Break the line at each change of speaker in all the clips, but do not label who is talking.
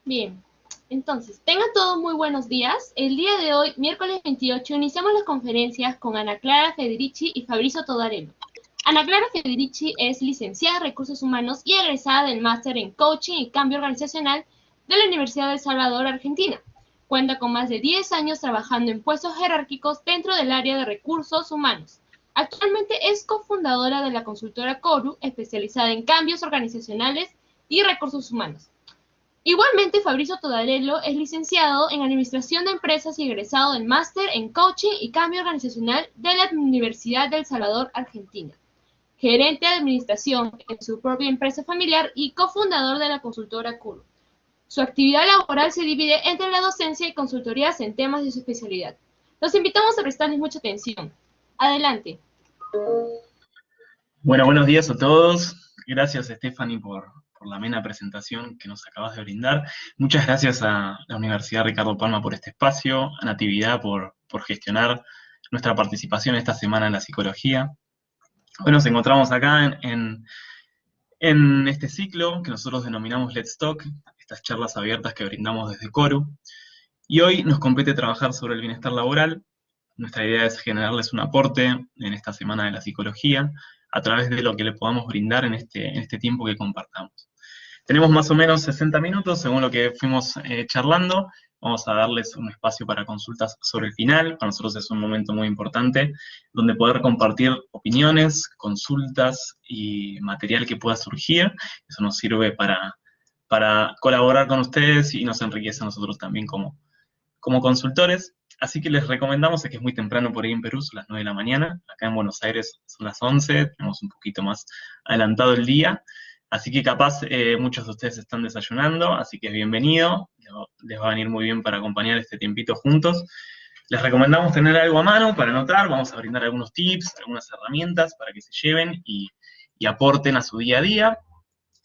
Bien, entonces, tengan todos muy buenos días. El día de hoy, miércoles 28, iniciamos las conferencias con Ana Clara Federici y Fabrizio Todarello. Ana Clara Federici es licenciada en Recursos Humanos y egresada del Máster en Coaching y Cambio Organizacional de la Universidad de El Salvador, Argentina. Cuenta con más de 10 años trabajando en puestos jerárquicos dentro del área de recursos humanos. Actualmente es cofundadora de la consultora Coru, especializada en cambios organizacionales y recursos humanos. Igualmente, Fabrizio Todarello es licenciado en Administración de Empresas y egresado del Máster en Coaching y Cambio Organizacional de la Universidad de El Salvador, Argentina. Gerente de Administración en su propia empresa familiar y cofundador de la consultora Coru. Su actividad laboral se divide entre la docencia y consultorías en temas de su especialidad. Los invitamos a prestarles mucha atención. Adelante.
Bueno, buenos días a todos. Gracias, Stephanie, por la amena presentación que nos acabas de brindar. Muchas gracias a la Universidad Ricardo Palma por este espacio, a Natividad por gestionar nuestra participación esta semana en la psicología. Hoy nos encontramos acá en este ciclo que nosotros denominamos Let's Talk, estas charlas abiertas que brindamos desde Coru. Y hoy nos compete trabajar sobre el bienestar laboral. Nuestra idea es generarles un aporte en esta semana de la psicología a través de lo que le podamos brindar en este tiempo que compartamos. Tenemos más o menos 60 minutos, según lo que fuimos charlando. Vamos a darles un espacio para consultas sobre el final. Para nosotros es un momento muy importante, donde poder compartir opiniones, consultas y material que pueda surgir. Eso nos sirve para colaborar con ustedes y nos enriquece a nosotros también como consultores. Así que les recomendamos, es que es muy temprano por ahí en Perú, son las 9 de la mañana, acá en Buenos Aires son las 11, tenemos un poquito más adelantado el día, así que capaz muchos de ustedes están desayunando, así que bienvenido, les va a venir muy bien para acompañar este tiempito juntos. Les recomendamos tener algo a mano para anotar, vamos a brindar algunos tips, algunas herramientas para que se lleven y aporten a su día a día.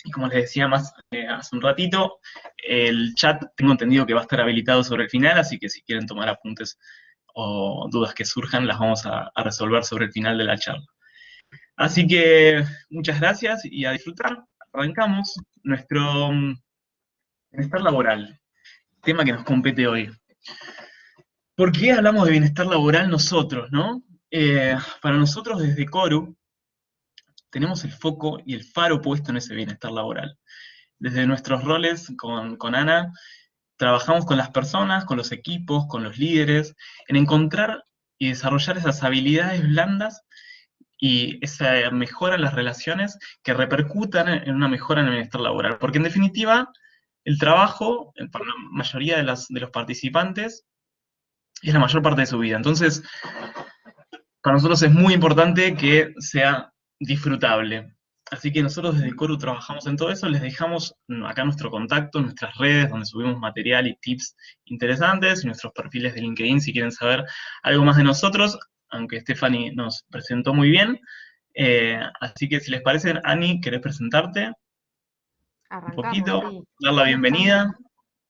Y como les decía hace un ratito, el chat tengo entendido que va a estar habilitado sobre el final, así que si quieren tomar apuntes o dudas que surjan, las vamos a resolver sobre el final de la charla. Así que muchas gracias y a disfrutar. Arrancamos nuestro bienestar laboral, tema que nos compete hoy. ¿Por qué hablamos de bienestar laboral nosotros, no? Para nosotros desde Coru, tenemos el foco y el faro puesto en ese bienestar laboral. Desde nuestros roles con Ana, trabajamos con las personas, con los equipos, con los líderes, en encontrar y desarrollar esas habilidades blandas y esa mejora en las relaciones que repercutan en una mejora en el bienestar laboral. Porque en definitiva, el trabajo, para la mayoría de los participantes, es la mayor parte de su vida. Entonces, para nosotros es muy importante que sea disfrutable. Así que nosotros desde Coru trabajamos en todo eso, les dejamos acá nuestro contacto, nuestras redes, donde subimos material y tips interesantes, y nuestros perfiles de LinkedIn si quieren saber algo más de nosotros, aunque Stephanie nos presentó muy bien. Así que si les parece, Ani, ¿querés presentarte un
Arrancamos,
poquito?
sí.
Dar la
¿Cómo están?
bienvenida.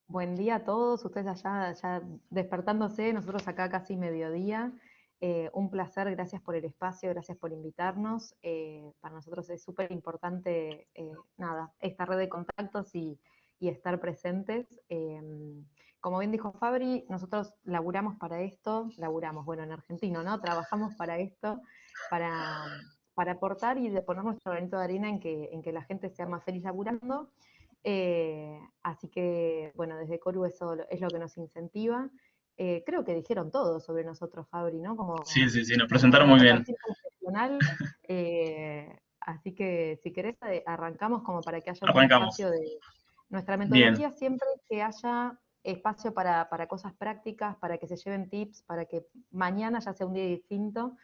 Buen día a todos, ustedes allá ya despertándose, nosotros acá casi mediodía. Un placer, gracias por el espacio, gracias por invitarnos. Para nosotros es súper importante, esta red de contactos y estar presentes. Como bien dijo Fabri, nosotros laburamos para esto, bueno, en argentino, ¿no? Trabajamos para esto, para aportar y de poner nuestro granito de arena en que la gente sea más feliz laburando. Así que, bueno, desde Coru eso es lo que nos incentiva. Creo que dijeron todo sobre nosotros, Fabri, ¿no?
Sí, nos presentaron muy bien.
Perfil profesional. Así que, si querés, arrancamos como para que haya un espacio de... Nuestra metodología
Bien.
siempre es que haya espacio para cosas prácticas, para que se lleven tips, para que mañana ya sea un día distinto.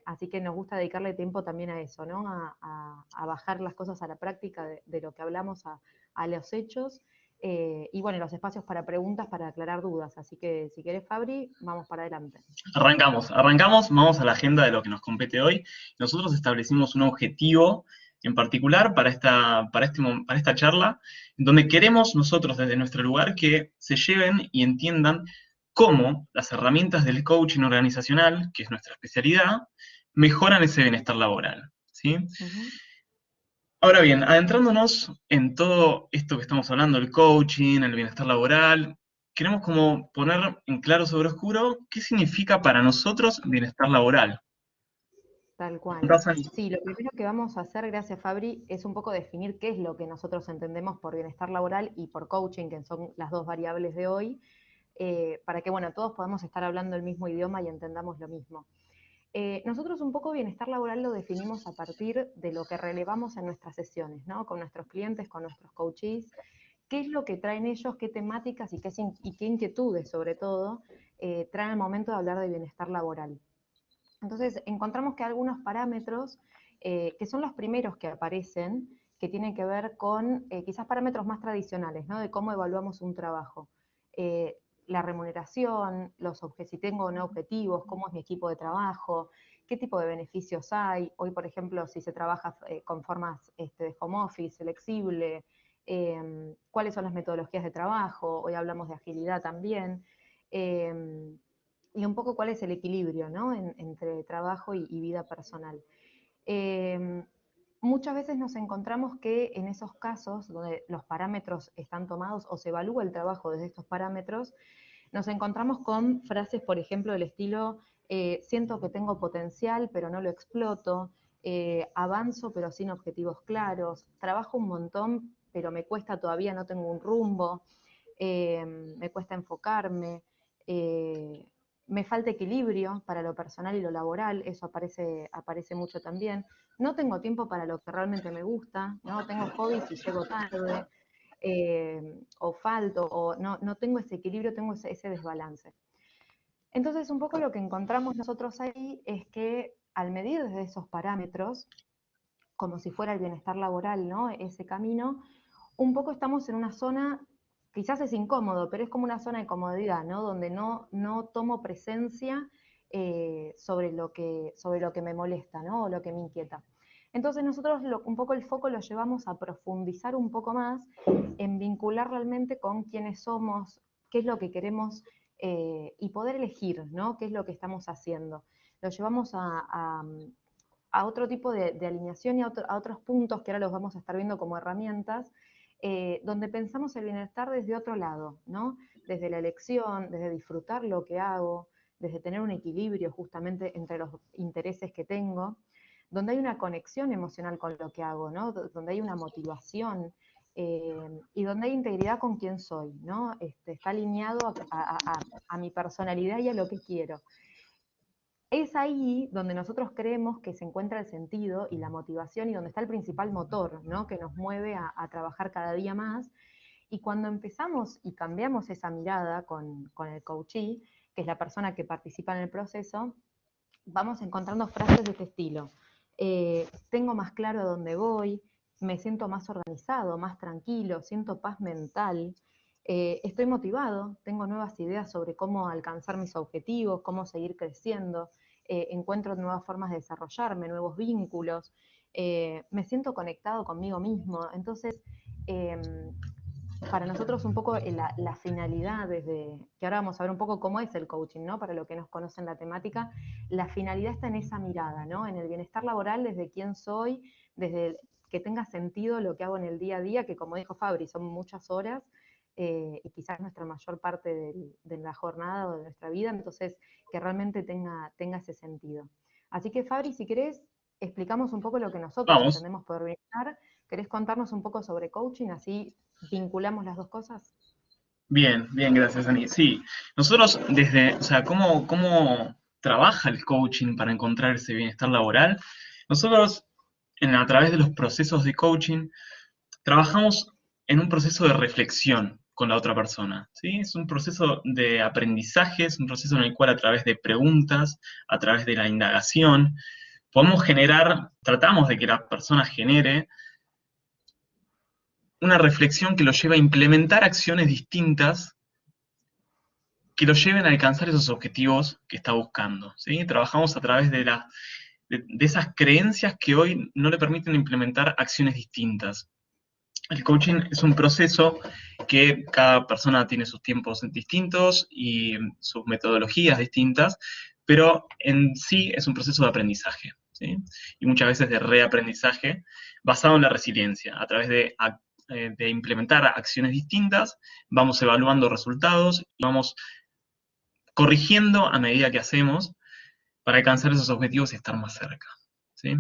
Así que nos gusta dedicarle tiempo también a eso, ¿no? A bajar las cosas a la práctica de lo que hablamos a los hechos. Y bueno, los espacios para preguntas, para aclarar dudas. Así que si querés, Fabri, vamos para adelante.
Arrancamos, vamos a la agenda de lo que nos compete hoy. Nosotros establecimos un objetivo en particular para esta charla, donde queremos nosotros desde nuestro lugar que se lleven y entiendan cómo las herramientas del coaching organizacional, que es nuestra especialidad, mejoran ese bienestar laboral, ¿sí? Ahora bien, adentrándonos en todo esto que estamos hablando, el coaching, el bienestar laboral, queremos como poner en claro sobre oscuro qué significa para nosotros bienestar laboral.
Tal cual.
¿Contás, Ani?
Sí, lo primero que vamos a hacer, gracias Fabri, es un poco definir qué es lo que nosotros entendemos por bienestar laboral y por coaching, que son las dos variables de hoy, para que, bueno, todos podamos estar hablando el mismo idioma y entendamos lo mismo. Nosotros un poco bienestar laboral lo definimos a partir de lo que relevamos en nuestras sesiones, ¿no? Con nuestros clientes, con nuestros coaches, qué es lo que traen ellos, qué temáticas y qué inquietudes, sobre todo, traen al momento de hablar de bienestar laboral. Entonces, encontramos que algunos parámetros, que son los primeros que aparecen, que tienen que ver con quizás parámetros más tradicionales, ¿no? De cómo evaluamos un trabajo. Eh, la remuneración, si tengo o no objetivos, cómo es mi equipo de trabajo, qué tipo de beneficios hay. Hoy, por ejemplo, si se trabaja con formas de home office, flexible, cuáles son las metodologías de trabajo. Hoy hablamos de agilidad también. Y un poco cuál es el equilibrio, ¿no? Entre trabajo y vida personal. Eh, Muchas veces nos encontramos que en esos casos donde los parámetros están tomados o se evalúa el trabajo desde estos parámetros, nos encontramos con frases, por ejemplo, del estilo, siento que tengo potencial, pero no lo exploto, avanzo, pero sin objetivos claros, trabajo un montón, pero me cuesta todavía, no tengo un rumbo, me cuesta enfocarme, eh, me falta equilibrio para lo personal y lo laboral, eso aparece mucho también. No tengo tiempo para lo que realmente me gusta, ¿no? Tengo hobbies y llego tarde, o falto, o no tengo ese equilibrio, tengo ese desbalance. Entonces, un poco lo que encontramos nosotros ahí es que al medir desde esos parámetros, como si fuera el bienestar laboral, ¿no? Ese camino, un poco estamos en una zona, quizás es incómodo, pero es como una zona de comodidad, ¿no? Donde no tomo presencia sobre lo que me molesta, ¿no? O lo que me inquieta. Entonces nosotros un poco el foco lo llevamos a profundizar un poco más en vincular realmente con quiénes somos, qué es lo que queremos y poder elegir, ¿no? Qué es lo que estamos haciendo. Lo llevamos a otro tipo de alineación y a otros puntos que ahora los vamos a estar viendo como herramientas, donde pensamos el bienestar desde otro lado, ¿no? Desde la elección, desde disfrutar lo que hago, desde tener un equilibrio justamente entre los intereses que tengo, donde hay una conexión emocional con lo que hago, ¿no? Donde hay una motivación, y donde hay integridad con quién soy, ¿no? Está alineado a mi personalidad y a lo que quiero. Es ahí donde nosotros creemos que se encuentra el sentido y la motivación y donde está el principal motor, ¿no? Que nos mueve a trabajar cada día más. Y cuando empezamos y cambiamos esa mirada con el coachee, que es la persona que participa en el proceso, vamos encontrando frases de este estilo. Tengo más claro a dónde voy, me siento más organizado, más tranquilo, siento paz mental, estoy motivado, tengo nuevas ideas sobre cómo alcanzar mis objetivos, cómo seguir creciendo, encuentro nuevas formas de desarrollarme, nuevos vínculos, me siento conectado conmigo mismo. Entonces, para nosotros un poco la finalidad, que ahora vamos a ver un poco cómo es el coaching, ¿no? Para los que nos conocen la temática, la finalidad está en esa mirada, ¿no? En el bienestar laboral, desde quién soy, desde que tenga sentido lo que hago en el día a día, que como dijo Fabri, son muchas horas, y quizás nuestra mayor parte de la jornada o de nuestra vida, entonces que realmente tenga ese sentido. Así que Fabri, si querés, explicamos un poco lo que nosotros
Vamos.
entendemos por bienestar. ¿Querés contarnos un poco sobre coaching? Así vinculamos las dos cosas.
Bien, bien, gracias, Ani. Sí, nosotros o sea, ¿cómo trabaja el coaching para encontrar ese bienestar laboral? Nosotros, a través de los procesos de coaching, trabajamos en un proceso de reflexión con la otra persona, ¿sí? Es un proceso de aprendizaje, es un proceso en el cual a través de preguntas, a través de la indagación, tratamos de que la persona genere una reflexión que lo lleve a implementar acciones distintas que lo lleven a alcanzar esos objetivos que está buscando, ¿sí? Trabajamos a través de esas creencias que hoy no le permiten implementar acciones distintas. El coaching es un proceso que cada persona tiene sus tiempos distintos y sus metodologías distintas, pero en sí es un proceso de aprendizaje. ¿sí? Y muchas veces de reaprendizaje basado en la resiliencia. A través de implementar acciones distintas, vamos evaluando resultados y vamos corrigiendo a medida que hacemos para alcanzar esos objetivos y estar más cerca, ¿sí?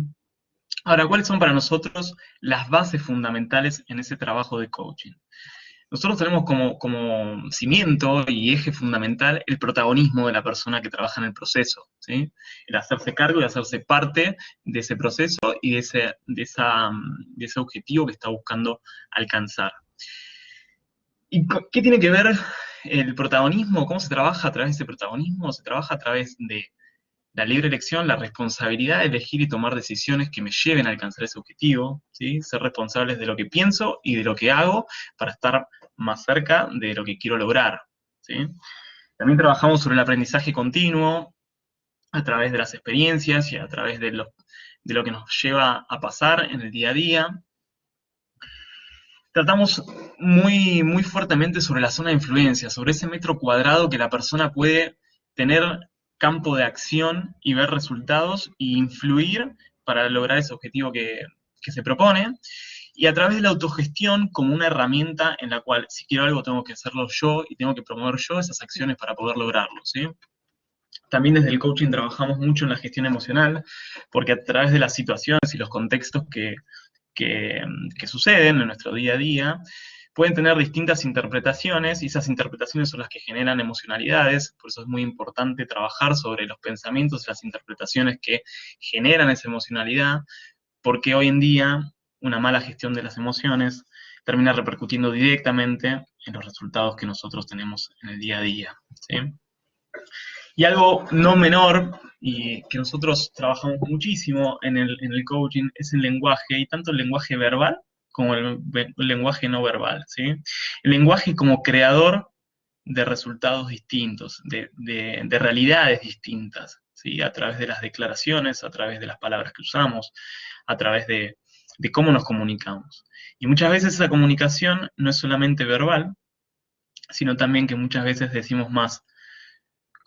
Ahora, ¿cuáles son para nosotros las bases fundamentales en ese trabajo de coaching? Nosotros tenemos como cimiento y eje fundamental el protagonismo de la persona que trabaja en el proceso, ¿sí? El hacerse cargo y hacerse parte de ese proceso y de ese objetivo que está buscando alcanzar. ¿Y qué tiene que ver el protagonismo? ¿Cómo se trabaja a través de ese protagonismo? Se trabaja a través de la libre elección, la responsabilidad de elegir y tomar decisiones que me lleven a alcanzar ese objetivo, ¿sí? Ser responsables de lo que pienso y de lo que hago para estar más cerca de lo que quiero lograr, ¿sí? También trabajamos sobre el aprendizaje continuo a través de las experiencias y a través de lo que nos lleva a pasar en el día a día. Tratamos muy, muy fuertemente sobre la zona de influencia, sobre ese metro cuadrado que la persona puede tener campo de acción y ver resultados e influir para lograr ese objetivo que se propone. Y a través de la autogestión como una herramienta en la cual si quiero algo tengo que hacerlo yo y tengo que promover yo esas acciones para poder lograrlo, ¿sí? También desde el coaching trabajamos mucho en la gestión emocional, porque a través de las situaciones y los contextos que suceden en nuestro día a día, pueden tener distintas interpretaciones y esas interpretaciones son las que generan emocionalidades, por eso es muy importante trabajar sobre los pensamientos y las interpretaciones que generan esa emocionalidad, porque hoy en día una mala gestión de las emociones termina repercutiendo directamente en los resultados que nosotros tenemos en el día a día, ¿sí? Y algo no menor, y que nosotros trabajamos muchísimo en el coaching, es el lenguaje, y tanto el lenguaje verbal como el lenguaje no verbal, ¿sí? El lenguaje como creador de resultados distintos, de realidades distintas, ¿sí? A través de las declaraciones, a través de las palabras que usamos, a través de cómo nos comunicamos. Y muchas veces esa comunicación no es solamente verbal, sino también que muchas veces decimos más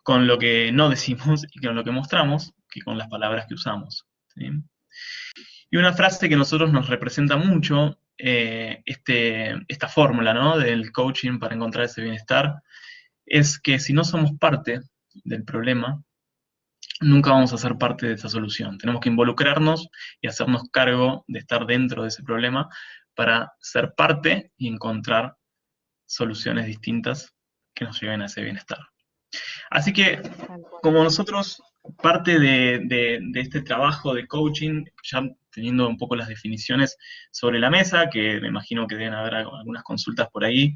con lo que no decimos y con lo que mostramos que con las palabras que usamos, ¿sí? Y una frase que a nosotros nos representa mucho, esta fórmula, ¿no?, del coaching para encontrar ese bienestar, es que si no somos parte del problema, nunca vamos a ser parte de esa solución. Tenemos que involucrarnos y hacernos cargo de estar dentro de ese problema para ser parte y encontrar soluciones distintas que nos lleven a ese bienestar. Así que,
Tal cual.
como nosotros, parte de este trabajo de coaching, ya teniendo un poco las definiciones sobre la mesa, que me imagino que deben haber algunas consultas por ahí,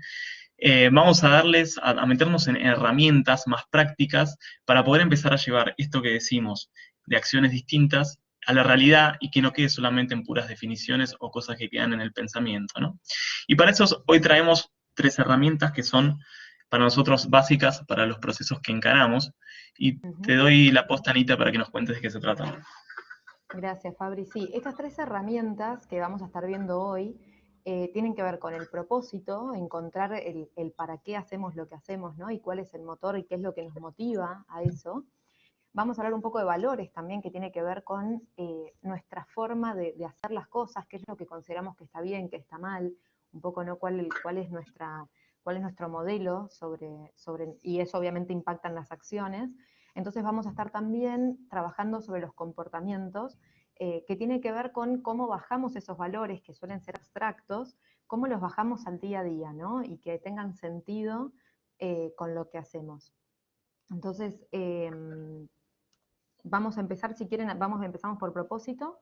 vamos a darles, a meternos en herramientas más prácticas para poder empezar a llevar esto que decimos de acciones distintas a la realidad y que no quede solamente en puras definiciones o cosas que quedan en el pensamiento, ¿no? Y para eso hoy traemos 3 herramientas que son para nosotros básicas para los procesos que encaramos. Y te doy la posta, Anita, para que nos cuentes de qué se trata.
Gracias, Fabri. Sí, estas 3 herramientas que vamos a estar viendo hoy tienen que ver con el propósito, encontrar el para qué hacemos lo que hacemos, ¿no? Y cuál es el motor y qué es lo que nos motiva a eso. Vamos a hablar un poco de valores también, que tiene que ver con nuestra forma de hacer las cosas, qué es lo que consideramos que está bien, que está mal, un poco, ¿no? cuál es nuestro modelo y eso obviamente impacta en las acciones. Entonces vamos a estar también trabajando sobre los comportamientos, que tiene que ver con cómo bajamos esos valores que suelen ser abstractos, cómo los bajamos al día a día, ¿no? Y que tengan sentido con lo que hacemos. Entonces, vamos a empezar, si quieren, empezamos por propósito.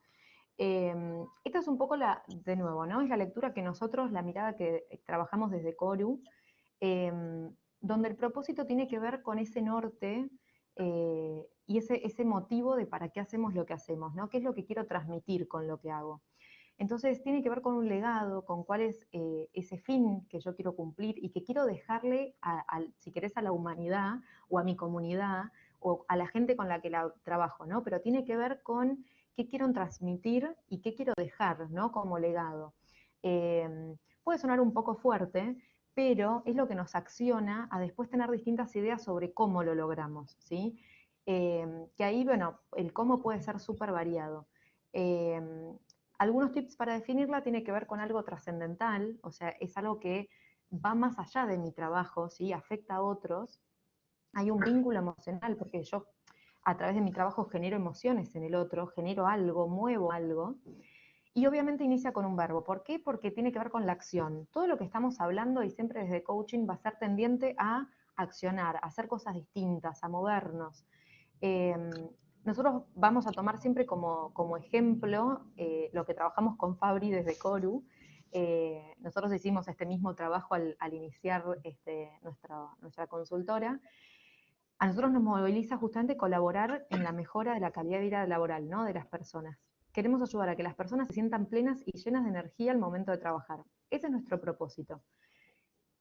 Esta es un poco de nuevo, ¿no? Es la lectura que nosotros, la mirada que trabajamos desde Coru, donde el propósito tiene que ver con ese norte y ese motivo de para qué hacemos lo que hacemos, ¿no? ¿Qué es lo que quiero transmitir con lo que hago? Entonces tiene que ver con un legado, con cuál es ese fin que yo quiero cumplir y que quiero dejarle, si querés, a la humanidad o a mi comunidad o a la gente con la que trabajo, ¿no? Pero tiene que ver con qué quiero transmitir y qué quiero dejar, ¿no? Como legado. Puede sonar un poco fuerte, pero es lo que nos acciona a después tener distintas ideas sobre cómo lo logramos, ¿sí? que ahí, bueno, el cómo puede ser súper variado. Eh, Algunos tips para definirla tiene que ver con algo trascendental, o sea, es algo que va más allá de mi trabajo, ¿sí? Afecta a otros. Hay un vínculo emocional, porque yo a través de mi trabajo genero emociones en el otro, genero algo, muevo algo, y obviamente inicia con un verbo. ¿Por qué? Porque tiene que ver con la acción. Todo lo que estamos hablando, y siempre desde coaching, va a ser tendiente a accionar, a hacer cosas distintas, a movernos. Eh, Nosotros vamos a tomar siempre como ejemplo lo que trabajamos con Fabri desde Coru. Nosotros hicimos este mismo trabajo al iniciar nuestra consultora. A nosotros nos moviliza justamente colaborar en la mejora de la calidad de vida laboral, ¿no? De las personas. Queremos ayudar a que las personas se sientan plenas y llenas de energía al momento de trabajar. Ese es nuestro propósito.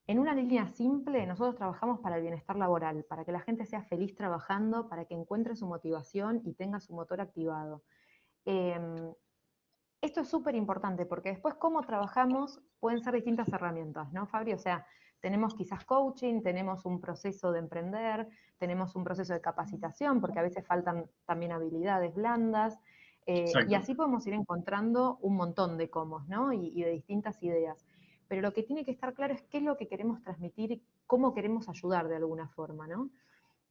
En una línea simple, nosotros trabajamos para el bienestar laboral, para que la gente sea feliz trabajando, para que encuentre su motivación y tenga su motor activado. Eh, Esto es súper importante porque después cómo trabajamos pueden ser distintas herramientas, ¿no, Fabri? O sea, tenemos quizás coaching, tenemos un proceso de emprender, tenemos un proceso de capacitación, porque a veces faltan también habilidades blandas, y
Exacto.
así podemos ir encontrando un montón de cómo, ¿no? Y de distintas ideas. Pero lo que tiene que estar claro es qué es lo que queremos transmitir y cómo queremos ayudar de alguna forma, ¿no?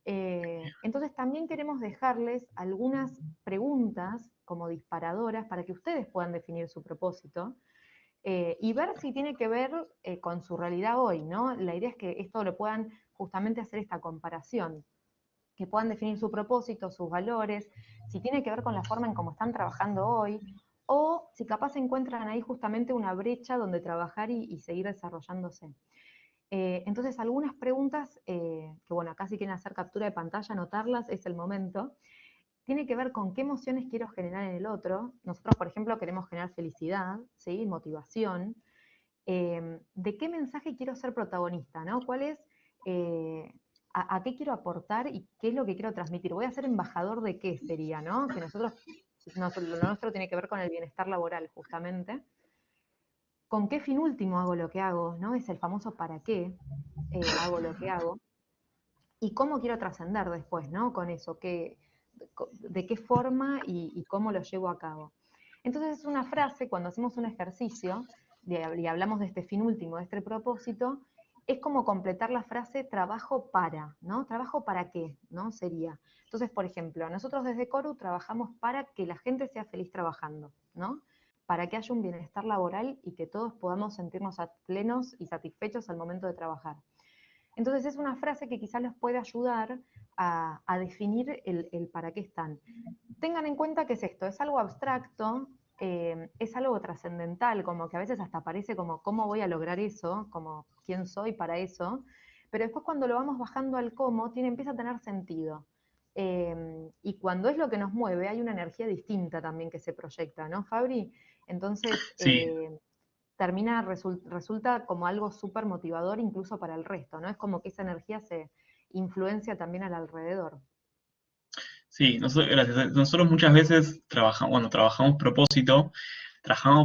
Entonces también queremos dejarles algunas preguntas como disparadoras para que ustedes puedan definir su propósito y ver si tiene que ver con su realidad hoy, ¿no? La idea es que esto lo puedan justamente hacer esta comparación, que puedan definir su propósito, sus valores, si tiene que ver con la forma en cómo están trabajando hoy, o si capaz encuentran ahí justamente una brecha donde trabajar y seguir desarrollándose. Entonces, algunas preguntas, que bueno, acá si quieren hacer captura de pantalla, anotarlas, es el momento. Tiene que ver con qué emociones quiero generar en el otro. Nosotros, por ejemplo, queremos generar felicidad, ¿sí? Motivación. ¿De qué mensaje quiero ser protagonista? ¿No? ¿Cuál es, a qué quiero aportar y qué es lo que quiero transmitir? ¿Voy a ser embajador de qué sería? ¿No? Que lo nuestro tiene que ver con el bienestar laboral, justamente. ¿Con qué fin último hago lo que hago? ¿No? Es el famoso para qué hago lo que hago. Y cómo quiero trascender después, ¿no? Con eso, de qué forma y cómo lo llevo a cabo. Entonces es una frase, cuando hacemos un ejercicio y hablamos de este fin último, de este propósito, es como completar la frase trabajo para, ¿no? ¿Trabajo para qué? ¿No? Sería. Entonces, por ejemplo, nosotros desde Coru trabajamos para que la gente sea feliz trabajando, ¿no? Para que haya un bienestar laboral y que todos podamos sentirnos plenos y satisfechos al momento de trabajar. Entonces es una frase que quizás los puede ayudar a definir el para qué están. Tengan en cuenta que es esto, es algo abstracto, es algo trascendental, como que a veces hasta parece como cómo voy a lograr eso, como quién soy para eso, pero después cuando lo vamos bajando al cómo, empieza a tener sentido. Y cuando es lo que nos mueve, hay una energía distinta también que se proyecta, ¿no, Fabri? Entonces,
Sí,
resulta como algo súper motivador incluso para el resto, ¿no? Es como que esa energía se influencia también al alrededor.
sí, gracias. Nosotros muchas veces trabajamos, cuando trabajamos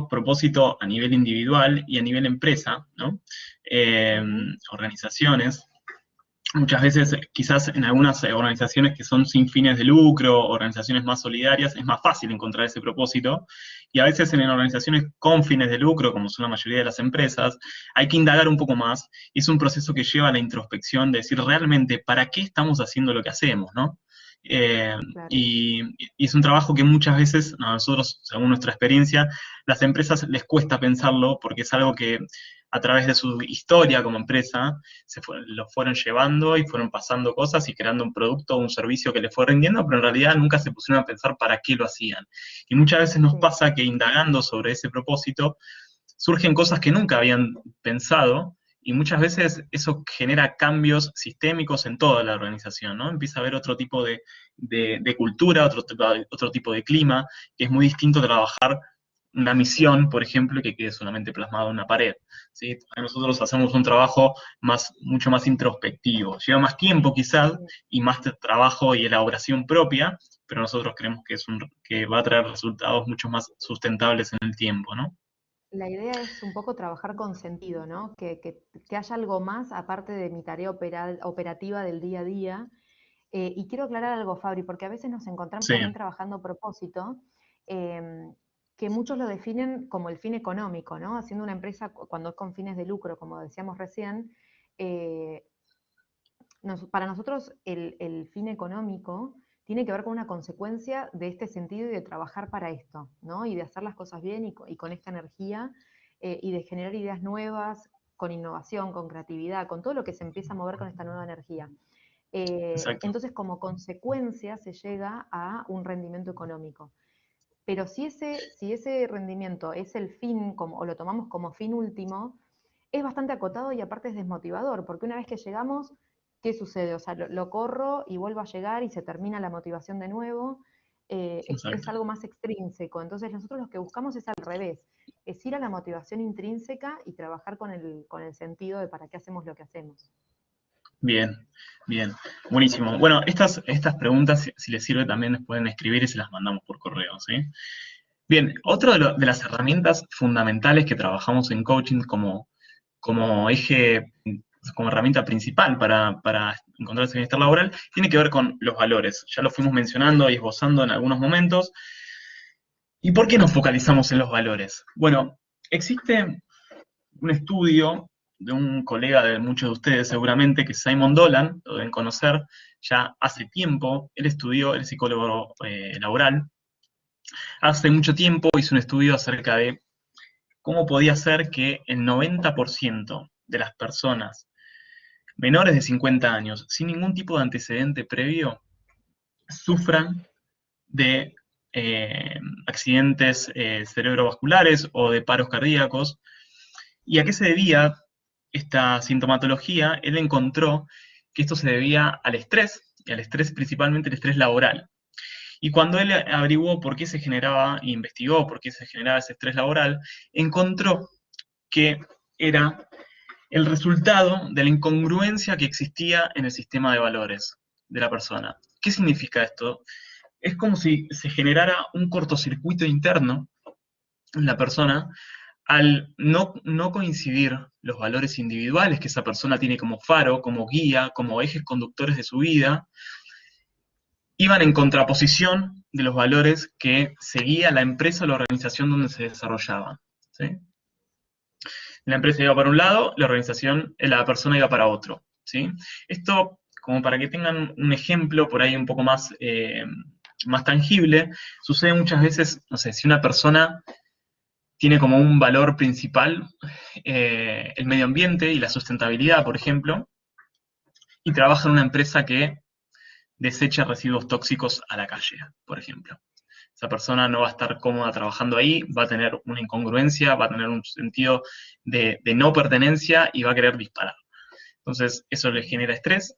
propósito a nivel individual y a nivel empresa, ¿no? Eh,
Ujú.
Organizaciones. Muchas veces, quizás en algunas organizaciones que son sin fines de lucro, organizaciones más solidarias, es más fácil encontrar ese propósito. Y a veces en organizaciones con fines de lucro, como son la mayoría de las empresas, hay que indagar un poco más. Y es un proceso que lleva a la introspección de decir realmente para qué estamos haciendo lo que hacemos, ¿no? Eh,
Claro.
y es un trabajo que muchas veces, a nosotros, según nuestra experiencia, las empresas les cuesta pensarlo porque es algo que a través de su historia como empresa lo fueron llevando y fueron pasando cosas y creando un producto o un servicio que les fue rindiendo, pero en realidad nunca se pusieron a pensar para qué lo hacían. Y muchas veces nos
Sí.
pasa que indagando sobre ese propósito surgen cosas que nunca habían pensado y muchas veces eso genera cambios sistémicos en toda la organización, ¿no? Empieza a haber otro tipo de cultura, otro tipo de clima, que es muy distinto trabajar una misión, por ejemplo, que quede solamente plasmado en una pared. ¿Sí? Nosotros hacemos un trabajo mucho más introspectivo. Lleva más tiempo quizás
Sí.
y más trabajo y elaboración propia, pero nosotros creemos que va a traer resultados mucho más sustentables en el tiempo, ¿no?
La idea es un poco trabajar con sentido, ¿no? Que haya algo más aparte de mi tarea operativa del día a día. Y quiero aclarar algo, Fabri, porque a veces nos encontramos
Sí,
también trabajando propósito, que muchos lo definen como el fin económico, ¿no? Haciendo una empresa cuando es con fines de lucro, como decíamos recién, eh, para nosotros el fin económico tiene que ver con una consecuencia de este sentido y de trabajar para esto, ¿no? Y de hacer las cosas bien y con esta energía, y de generar ideas nuevas, con innovación, con creatividad, con todo lo que se empieza a mover con esta nueva energía.
exacto.
Entonces, como consecuencia, se llega a un rendimiento económico. Pero si ese rendimiento es el fin, o lo tomamos como fin último, es bastante acotado y aparte es desmotivador, porque una vez que llegamos, ¿qué sucede? O sea, lo corro y vuelvo a llegar y se termina la motivación de nuevo. Es
Exacto.
algo más extrínseco. Entonces nosotros lo que buscamos es al revés, es ir a la motivación intrínseca y trabajar con el sentido de para qué hacemos lo que hacemos.
Bien, bien, buenísimo. Bueno, estas preguntas, si les sirve, también les pueden escribir y se las mandamos por correo, ¿sí? Bien, otra de las herramientas fundamentales que trabajamos en coaching como eje, como herramienta principal para encontrar ese bienestar laboral, tiene que ver con los valores. Ya lo fuimos mencionando y esbozando en algunos momentos. ¿Y por qué nos focalizamos en los valores? Bueno, existe un estudio de un colega de muchos de ustedes seguramente, que es Simon Dolan, lo deben conocer, ya hace tiempo. Él estudió, él es psicólogo laboral, hace mucho tiempo hizo un estudio acerca de cómo podía ser que el 90% de las personas menores de 50 años, sin ningún tipo de antecedente previo, sufran de accidentes cerebrovasculares o de paros cardíacos. ¿Y a qué se debía esta sintomatología? Él encontró que esto se debía al estrés, y al estrés principalmente el estrés laboral. Y cuando él averiguó por qué se generaba, e investigó por qué se generaba ese estrés laboral, encontró que era el resultado de la incongruencia que existía en el sistema de valores de la persona. ¿Qué significa esto? Es como si se generara un cortocircuito interno en la persona al no coincidir los valores individuales que esa persona tiene como faro, como guía, como ejes conductores de su vida, iban en contraposición de los valores que seguía la empresa o la organización donde se desarrollaban, ¿sí? La empresa iba para un lado, la persona iba para otro, ¿sí? Esto, como para que tengan un ejemplo por ahí un poco más tangible, sucede muchas veces, no sé, si una persona tiene como un valor principal el medio ambiente y la sustentabilidad, por ejemplo, y trabaja en una empresa que desecha residuos tóxicos a la calle, por ejemplo. Esa persona no va a estar cómoda trabajando ahí, va a tener una incongruencia, va a tener un sentido de no pertenencia y va a querer disparar. Entonces, eso le genera estrés.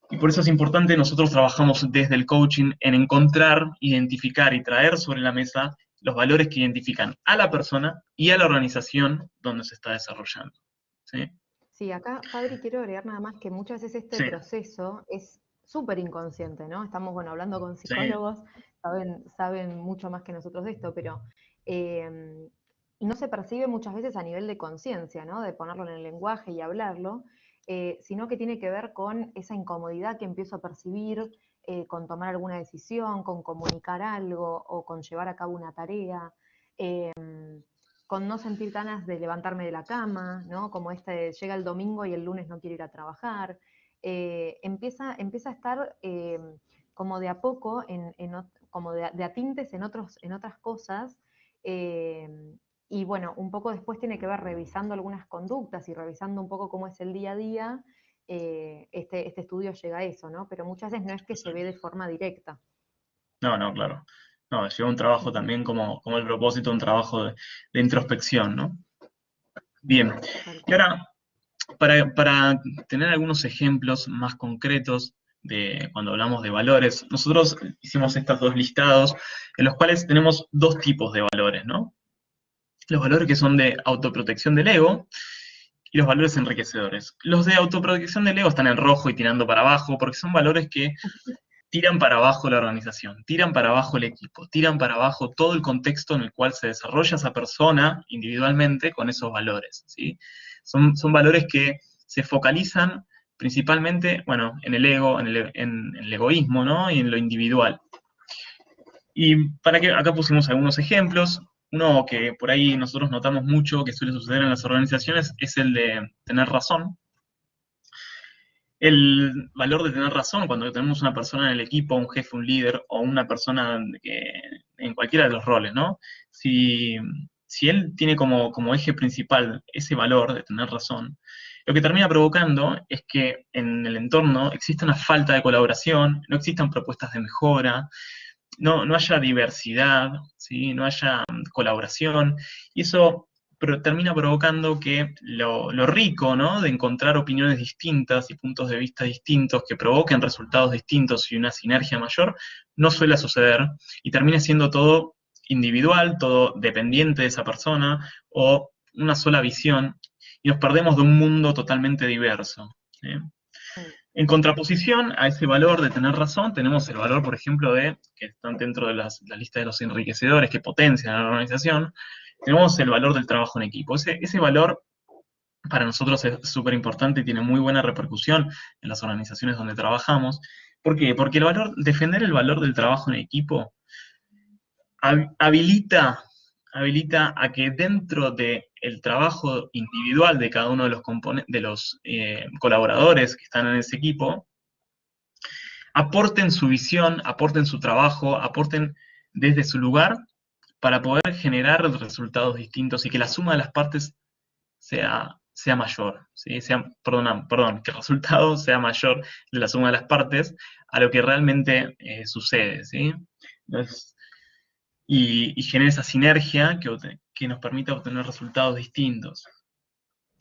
Y por eso es importante, nosotros trabajamos desde el coaching en encontrar, identificar y traer sobre la mesa los valores que identifican a la persona y a la organización donde se está desarrollando. ¿Sí?
Sí, acá, Fabri, quiero agregar nada más que muchas veces este
Sí,
proceso es súper inconsciente, ¿no? Estamos, bueno, hablando con
sí,
psicólogos, saben mucho más que nosotros de esto, pero eh, y no se percibe muchas veces a nivel de conciencia, ¿no? De ponerlo en el lenguaje y hablarlo, sino que tiene que ver con esa incomodidad que empiezo a percibir con tomar alguna decisión, con comunicar algo o con llevar a cabo una tarea. Eh, con no sentir ganas de levantarme de la cama, ¿no? Como llega el domingo y el lunes no quiero ir a trabajar. Empieza a estar como de a poco, como de a tintes en otras cosas, eh, y bueno, un poco después tiene que ver revisando algunas conductas y revisando un poco cómo es el día a día, este estudio llega a eso, ¿no? Pero muchas veces no es que se ve
exacto.
de forma directa.
No, claro. No, lleva un trabajo
Ujú,
también como el propósito, un trabajo de introspección, ¿no? Bien.
tal
Y
cual.
ahora, para tener algunos ejemplos más concretos de cuando hablamos de valores, nosotros hicimos estos dos listados en los cuales tenemos dos tipos de valores, ¿no? Los valores que son de autoprotección del ego y los valores enriquecedores. Los de autoprotección del ego están en rojo y tirando para abajo porque son valores que tiran para abajo la organización, tiran para abajo el equipo, tiran para abajo todo el contexto en el cual se desarrolla esa persona individualmente con esos valores, ¿sí? Son valores que se focalizan principalmente, bueno, en el ego, en el egoísmo, ¿no? Y en lo individual. Y acá pusimos algunos ejemplos. Uno que por ahí nosotros notamos mucho que suele suceder en las organizaciones es el de tener razón. El valor de tener razón cuando tenemos una persona en el equipo, un jefe, un líder o una persona en cualquiera de los roles, ¿no? Si él tiene como eje principal ese valor de tener razón, lo que termina provocando es que en el entorno exista una falta de colaboración, no existan propuestas de mejora, no haya diversidad, ¿sí? No haya colaboración, y eso termina provocando que lo rico, ¿no? De encontrar opiniones distintas y puntos de vista distintos que provoquen resultados distintos y una sinergia mayor, no suele suceder, y termina siendo todo individual, todo dependiente de esa persona, o una sola visión, y nos perdemos de un mundo totalmente diverso, ¿sí? En contraposición a ese valor de tener razón, tenemos el valor, por ejemplo, que están dentro de la lista de los enriquecedores que potencian a la organización, tenemos el valor del trabajo en equipo. Ese valor para nosotros es súper importante y tiene muy buena repercusión en las organizaciones donde trabajamos. ¿Por qué? Porque defender el valor del trabajo en equipo habilita a que dentro del trabajo individual de cada uno de los colaboradores que están en ese equipo, aporten su visión, aporten su trabajo, aporten desde su lugar para poder generar resultados distintos y que la suma de las partes sea mayor, ¿sí? Perdón, que el resultado sea mayor de la suma de las partes a lo que realmente sucede, ¿sí? Entonces, y genera esa sinergia que nos permita obtener resultados distintos.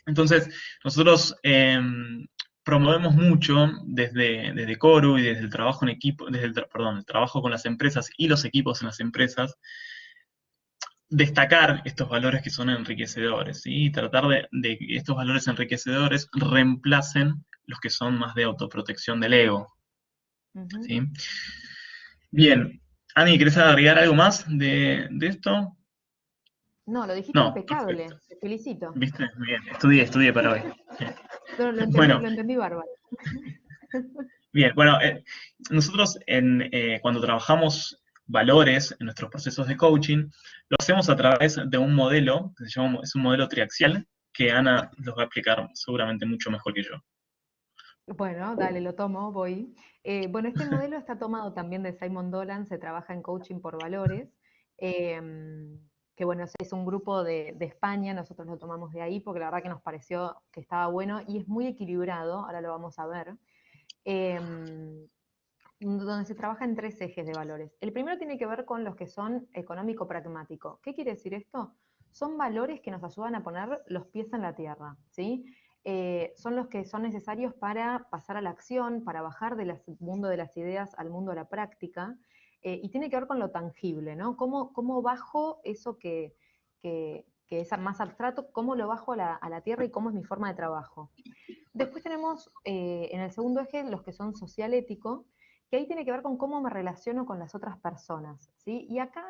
Entonces, nosotros promovemos mucho desde Coru y desde el trabajo en equipo, el trabajo con las empresas y los equipos en las empresas, destacar estos valores que son enriquecedores, ¿sí? Y tratar de que estos valores enriquecedores reemplacen los que son más de autoprotección del ego, ¿sí? Bien, Ani, ¿querés agregar algo más de esto?
No, lo dijiste
No,
impecable,
perfecto.
te felicito.
¿Viste? Bien, estudié para hoy.
No,
Bueno,
lo entendí bárbaro.
bien, bueno, nosotros cuando trabajamos valores en nuestros procesos de coaching, lo hacemos a través de un modelo, que es un modelo triaxial, que Ana los va a explicar seguramente mucho mejor que yo.
Bueno, dale, lo tomo, voy. Bueno, este modelo está tomado también de Simon Dolan, se trabaja en coaching por valores, que bueno, es un grupo de España, nosotros lo tomamos de ahí porque la verdad que nos pareció que estaba bueno y es muy equilibrado, ahora lo vamos a ver, donde se trabaja en tres ejes de valores. El primero tiene que ver con los que son económico-pragmático. ¿Qué quiere decir esto? Son valores que nos ayudan a poner los pies en la tierra, ¿sí? Son los que son necesarios para pasar a la acción, para bajar del mundo de las ideas al mundo de la práctica, y tiene que ver con lo tangible, ¿no? ¿Cómo bajo eso que es más abstracto, cómo lo bajo a la tierra y cómo es mi forma de trabajo? Después tenemos en el segundo eje los que son social-ético, que ahí tiene que ver con cómo me relaciono con las otras personas, ¿sí? Y acá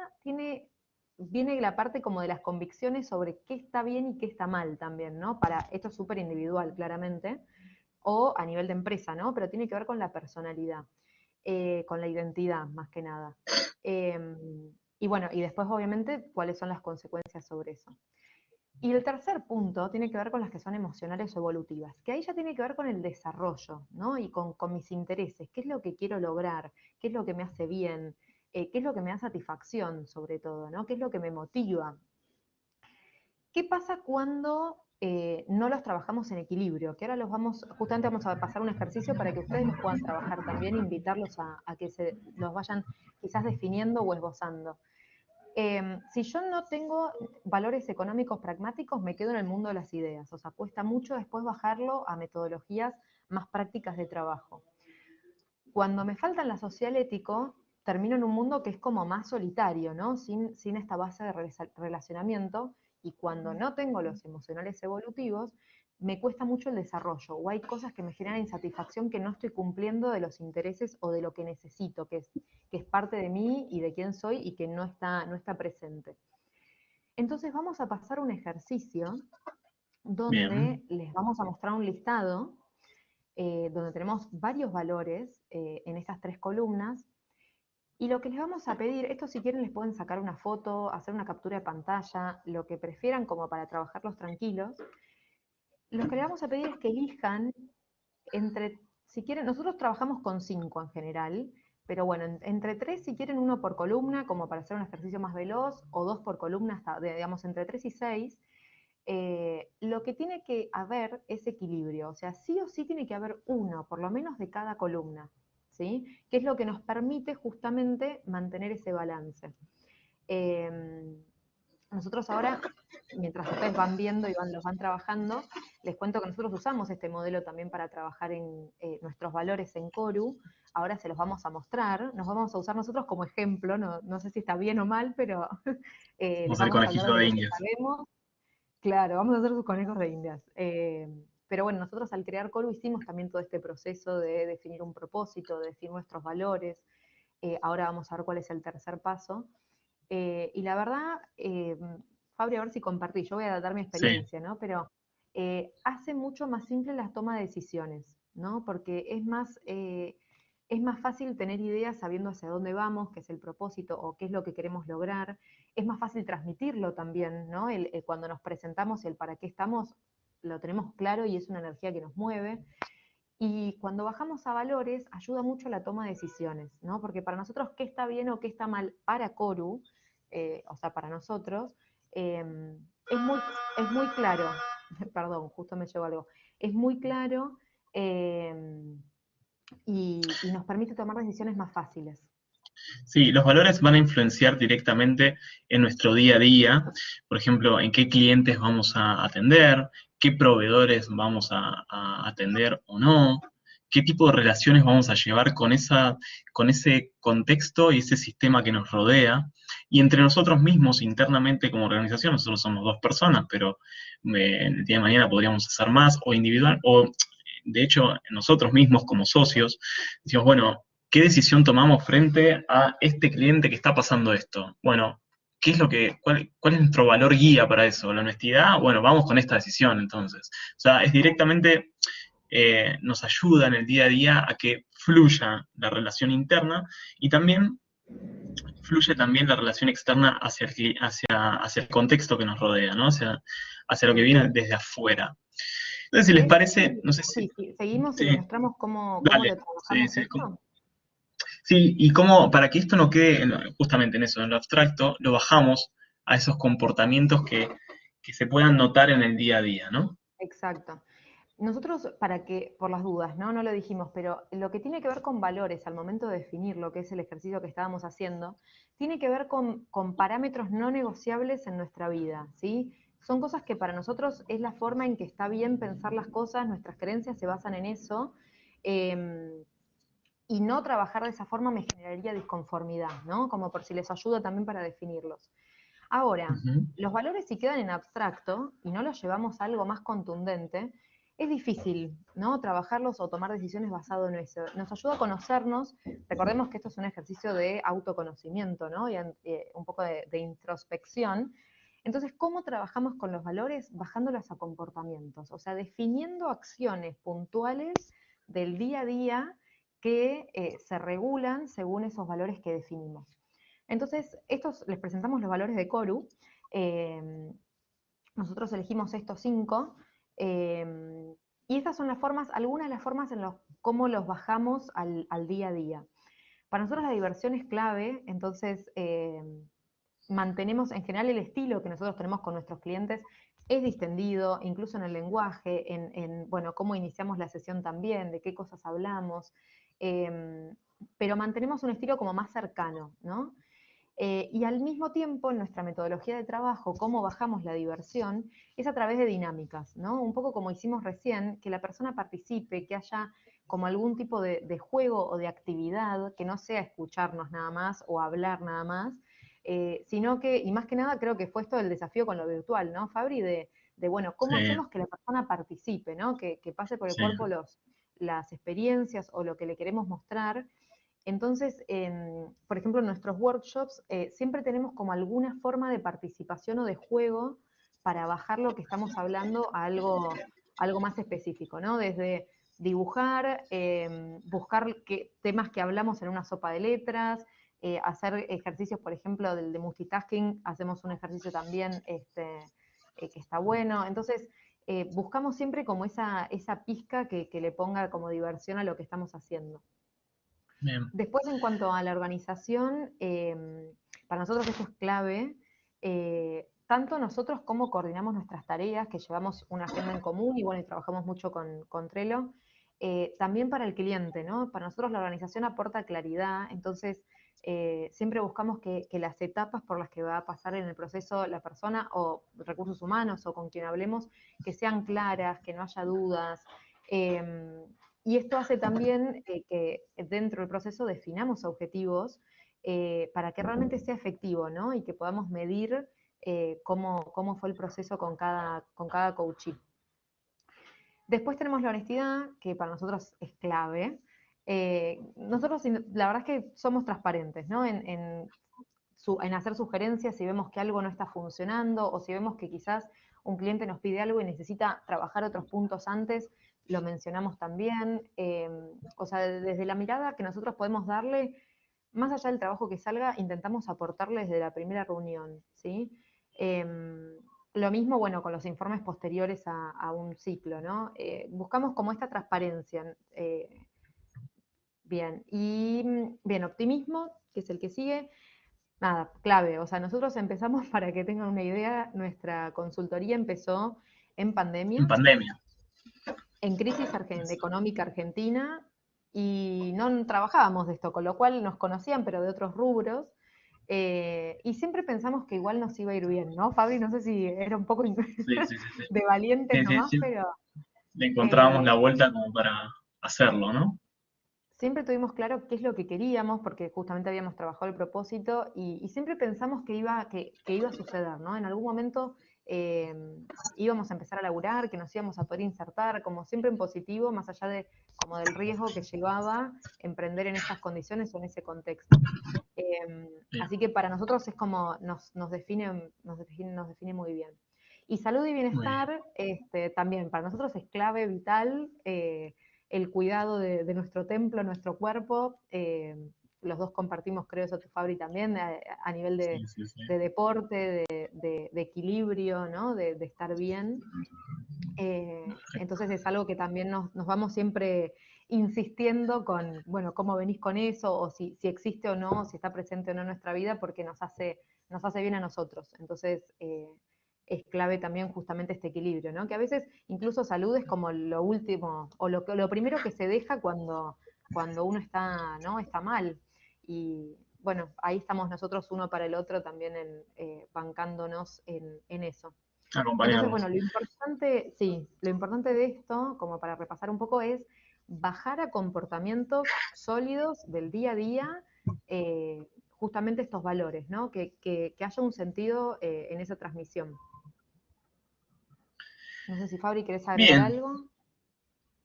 viene la parte como de las convicciones sobre qué está bien y qué está mal también, ¿no? Esto es súper individual, claramente, o a nivel de empresa, ¿no? Pero tiene que ver con la personalidad, con la identidad, más que nada. Y bueno, y después, obviamente, cuáles son las consecuencias sobre eso. Y el tercer punto tiene que ver con las que son emocionales o evolutivas, que ahí ya tiene que ver con el desarrollo, ¿no? Y con mis intereses, qué es lo que quiero lograr, qué es lo que me hace bien, qué es lo que me da satisfacción, sobre todo, ¿no? ¿Qué es lo que me motiva? ¿Qué pasa cuando no los trabajamos en equilibrio? Que ahora justamente vamos a pasar un ejercicio para que ustedes los puedan trabajar también, invitarlos a que los vayan quizás definiendo o esbozando. Si yo no tengo valores económicos pragmáticos, me quedo en el mundo de las ideas. O sea, cuesta mucho después bajarlo a metodologías más prácticas de trabajo. Cuando me falta la social ético, termino en un mundo que es como más solitario, ¿no? Sin esta base de relacionamiento. Y cuando no tengo los emocionales evolutivos, me cuesta mucho el desarrollo, o hay cosas que me generan insatisfacción que no estoy cumpliendo de los intereses o de lo que necesito, que es parte de mí y de quién soy y que no está presente. Entonces vamos a pasar un ejercicio
Bien.
donde les vamos a mostrar un listado donde tenemos varios valores en estas 3 columnas. Y lo que les vamos a pedir, esto si quieren les pueden sacar una foto, hacer una captura de pantalla, lo que prefieran como para trabajarlos tranquilos. Lo que les vamos a pedir es que elijan entre, si quieren, nosotros trabajamos con 5 en general, pero bueno, entre 3 si quieren, 1 por columna, como para hacer un ejercicio más veloz, o 2 por columna, hasta, digamos, entre 3 y 6. Lo que tiene que haber es equilibrio, o sea, sí o sí tiene que haber uno, por lo menos de cada columna, ¿sí? Que es lo que nos permite justamente mantener ese balance. Nosotros ahora, mientras ustedes van viendo y los van trabajando, les cuento que nosotros usamos este modelo también para trabajar en nuestros valores en Coru. Ahora se los vamos a mostrar, nos vamos a usar nosotros como ejemplo, no sé si está bien o mal, pero les
Vamos a hacer
vamos a hablar
conejito
de
de
lo que
indias.
sabemos. Claro, vamos a hacer sus conejos de indias. Pero bueno, nosotros al crear Coru hicimos también todo este proceso de definir un propósito, de definir nuestros valores. Ahora vamos a ver cuál es el tercer paso. Y la verdad, Fabri, a ver si compartí, yo voy a dar mi
Sí,
experiencia, ¿no? Pero hace mucho más simple la toma de decisiones, ¿no? Porque es más fácil tener ideas sabiendo hacia dónde vamos, qué es el propósito o qué es lo que queremos lograr. Es más fácil transmitirlo también, ¿no? Cuando nos presentamos el para qué estamos, lo tenemos claro y es una energía que nos mueve. Y cuando bajamos a valores, ayuda mucho la toma de decisiones, ¿no? Porque para nosotros qué está bien o qué está mal para Coru, o sea, para nosotros, es muy claro, perdón, justo me llevo algo, es muy claro y nos permite tomar decisiones más fáciles.
sí, los valores van a influenciar directamente en nuestro día a día. Por ejemplo, en qué clientes vamos a atender, qué proveedores vamos a atender o no, qué tipo de relaciones vamos a llevar con ese contexto y ese sistema que nos rodea. Y entre nosotros mismos, internamente como organización, nosotros somos 2 personas, pero el día de mañana podríamos hacer más o individual, o de hecho nosotros mismos como socios, decimos, bueno, ¿qué decisión tomamos frente a este cliente que está pasando esto? Bueno, cuál es nuestro valor guía para eso? ¿La honestidad? Bueno, vamos con esta decisión entonces. O sea, es directamente, nos ayuda en el día a día a que fluya la relación interna y también fluye también la relación externa hacia el contexto que nos rodea, ¿no? Hacia lo que viene desde afuera. Entonces, si les
¿Querés?
parece, no sé
Sí,
si...
sí, seguimos y
Sí,
les mostramos cómo
dale.
lo
Sí,
trabajamos
sí,
esto.
sí, y cómo, para que esto no quede justamente en eso, en lo abstracto, lo bajamos a esos comportamientos que se puedan notar en el día a día, ¿no?
Exacto. Nosotros, para que, por las dudas, ¿no? No lo dijimos, pero lo que tiene que ver con valores al momento de definir lo que es el ejercicio que estábamos haciendo, tiene que ver con parámetros no negociables en nuestra vida, ¿sí? Son cosas que para nosotros es la forma en que está bien pensar las cosas, nuestras creencias se basan en eso, y no trabajar de esa forma me generaría disconformidad, ¿no? Como por si les ayuda también para definirlos. Ahora,
Ujú.
los valores si quedan en abstracto y no los llevamos a algo más contundente, es difícil, ¿no? Trabajarlos o tomar decisiones basado en eso. Nos ayuda a conocernos. Recordemos que esto es un ejercicio de autoconocimiento, ¿no? Y un poco de introspección. Entonces, ¿cómo trabajamos con los valores? Bajándolos a comportamientos, o sea, definiendo acciones puntuales del día a día que se regulan según esos valores que definimos. Entonces, les presentamos los valores de Coru. Eh, Nosotros elegimos estos 5. Y estas son las formas, algunas de las formas en cómo los bajamos al día a día. Para nosotros la diversión es clave, entonces mantenemos en general el estilo que nosotros tenemos con nuestros clientes es distendido, incluso en el lenguaje, bueno, cómo iniciamos la sesión también, de qué cosas hablamos, pero mantenemos un estilo como más cercano, ¿no? Y al mismo tiempo, en nuestra metodología de trabajo, cómo bajamos la diversión, es a través de dinámicas, ¿no? Un poco como hicimos recién, que la persona participe, que haya como algún tipo de juego o de actividad, que no sea escucharnos nada más o hablar nada más, sino que, y más que nada creo que fue esto el desafío con lo virtual, ¿no, Fabri? Bueno, ¿cómo
Sí,
hacemos que la persona participe, ¿no? Que pase por el
sí.
cuerpo las experiencias o lo que le queremos mostrar. Entonces, por ejemplo, en nuestros workshops siempre tenemos como alguna forma de participación o de juego para bajar lo que estamos hablando a algo más específico, ¿no? Desde dibujar, buscar temas que hablamos en una sopa de letras, hacer ejercicios, por ejemplo, del de multitasking, hacemos un ejercicio también que está bueno. Entonces, buscamos siempre como esa pizca que le ponga como diversión a lo que estamos haciendo.
Bien.
Después, en cuanto a la organización, para nosotros esto es clave. Tanto nosotros como coordinamos nuestras tareas, que llevamos una agenda en común y bueno, y trabajamos mucho con Trello. También para el cliente, ¿no? Para nosotros la organización aporta claridad, entonces siempre buscamos que las etapas por las que va a pasar en el proceso la persona o recursos humanos o con quien hablemos, que sean claras, que no haya dudas. Y esto hace también que dentro del proceso definamos objetivos para que realmente sea efectivo, ¿no? Y que podamos medir cómo fue el proceso con cada coachee. Después tenemos la honestidad, que para nosotros es clave. Nosotros, la verdad es que somos transparentes, ¿no? En hacer sugerencias si vemos que algo no está funcionando o si vemos que quizás un cliente nos pide algo y necesita trabajar otros puntos antes, lo mencionamos también. O sea, desde la mirada que nosotros podemos darle, más allá del trabajo que salga, intentamos aportarle desde la primera reunión, ¿sí? Lo mismo, bueno, con los informes posteriores a un ciclo, ¿no? Buscamos como esta transparencia. Bien, y bien, optimismo, que es el que sigue. Nada, clave, o sea, nosotros empezamos, para que tengan una idea, nuestra consultoría empezó en pandemia.
En pandemia.
En crisis económica argentina, y no trabajábamos de esto, con lo cual nos conocían, pero de otros rubros, y siempre pensamos que igual nos iba a ir bien, ¿no, Fabri? No sé si era un poco
Sí.
de valientes
Sí,
nomás,
sí.
pero
Le encontrábamos la vuelta como para hacerlo, ¿no?
siempre tuvimos claro qué es lo que queríamos, porque justamente habíamos trabajado el propósito, y siempre pensamos que iba a suceder, ¿no? En algún momento íbamos a empezar a laburar, que nos íbamos a poder insertar, como siempre en positivo, más allá de como del riesgo que llevaba emprender en estas condiciones o en ese contexto. Así que para nosotros es como nos define muy bien. Y salud y bienestar también para nosotros es clave, vital, el cuidado de nuestro templo, nuestro cuerpo. Los dos compartimos, creo, eso tu Fabri también, a nivel de deporte, de equilibrio, ¿no? De estar bien. Entonces es algo que también nos vamos siempre insistiendo con, bueno, cómo venís con eso, o si existe o no, si está presente o no en nuestra vida, porque nos hace bien a nosotros. Entonces es clave también justamente este equilibrio, ¿no? Que a veces incluso salud es como lo último, o lo primero que se deja cuando uno está, ¿no? Está mal. Y bueno, ahí estamos nosotros uno para el otro también bancándonos en eso. Entonces, bueno, lo importante de esto, como para repasar un poco, es bajar a comportamientos sólidos del día a día, justamente estos valores, ¿no? Que haya un sentido en esa transmisión. No sé si Fabri, ¿querés agregar algo?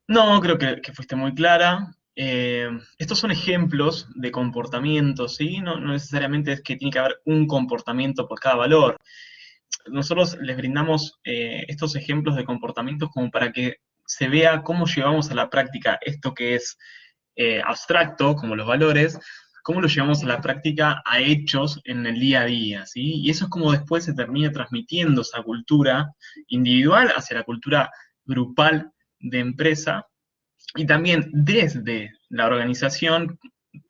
No, creo que fuiste muy clara. Estos son ejemplos de comportamientos, ¿sí? No necesariamente es que tiene que haber un comportamiento por cada valor. Nosotros les brindamos estos ejemplos de comportamientos como para que se vea cómo llevamos a la práctica esto que es abstracto, como los valores, cómo lo llevamos a la práctica a hechos en el día a día, ¿sí? Y eso es como después se termina transmitiendo esa cultura individual hacia la cultura grupal de empresa, y también desde la organización,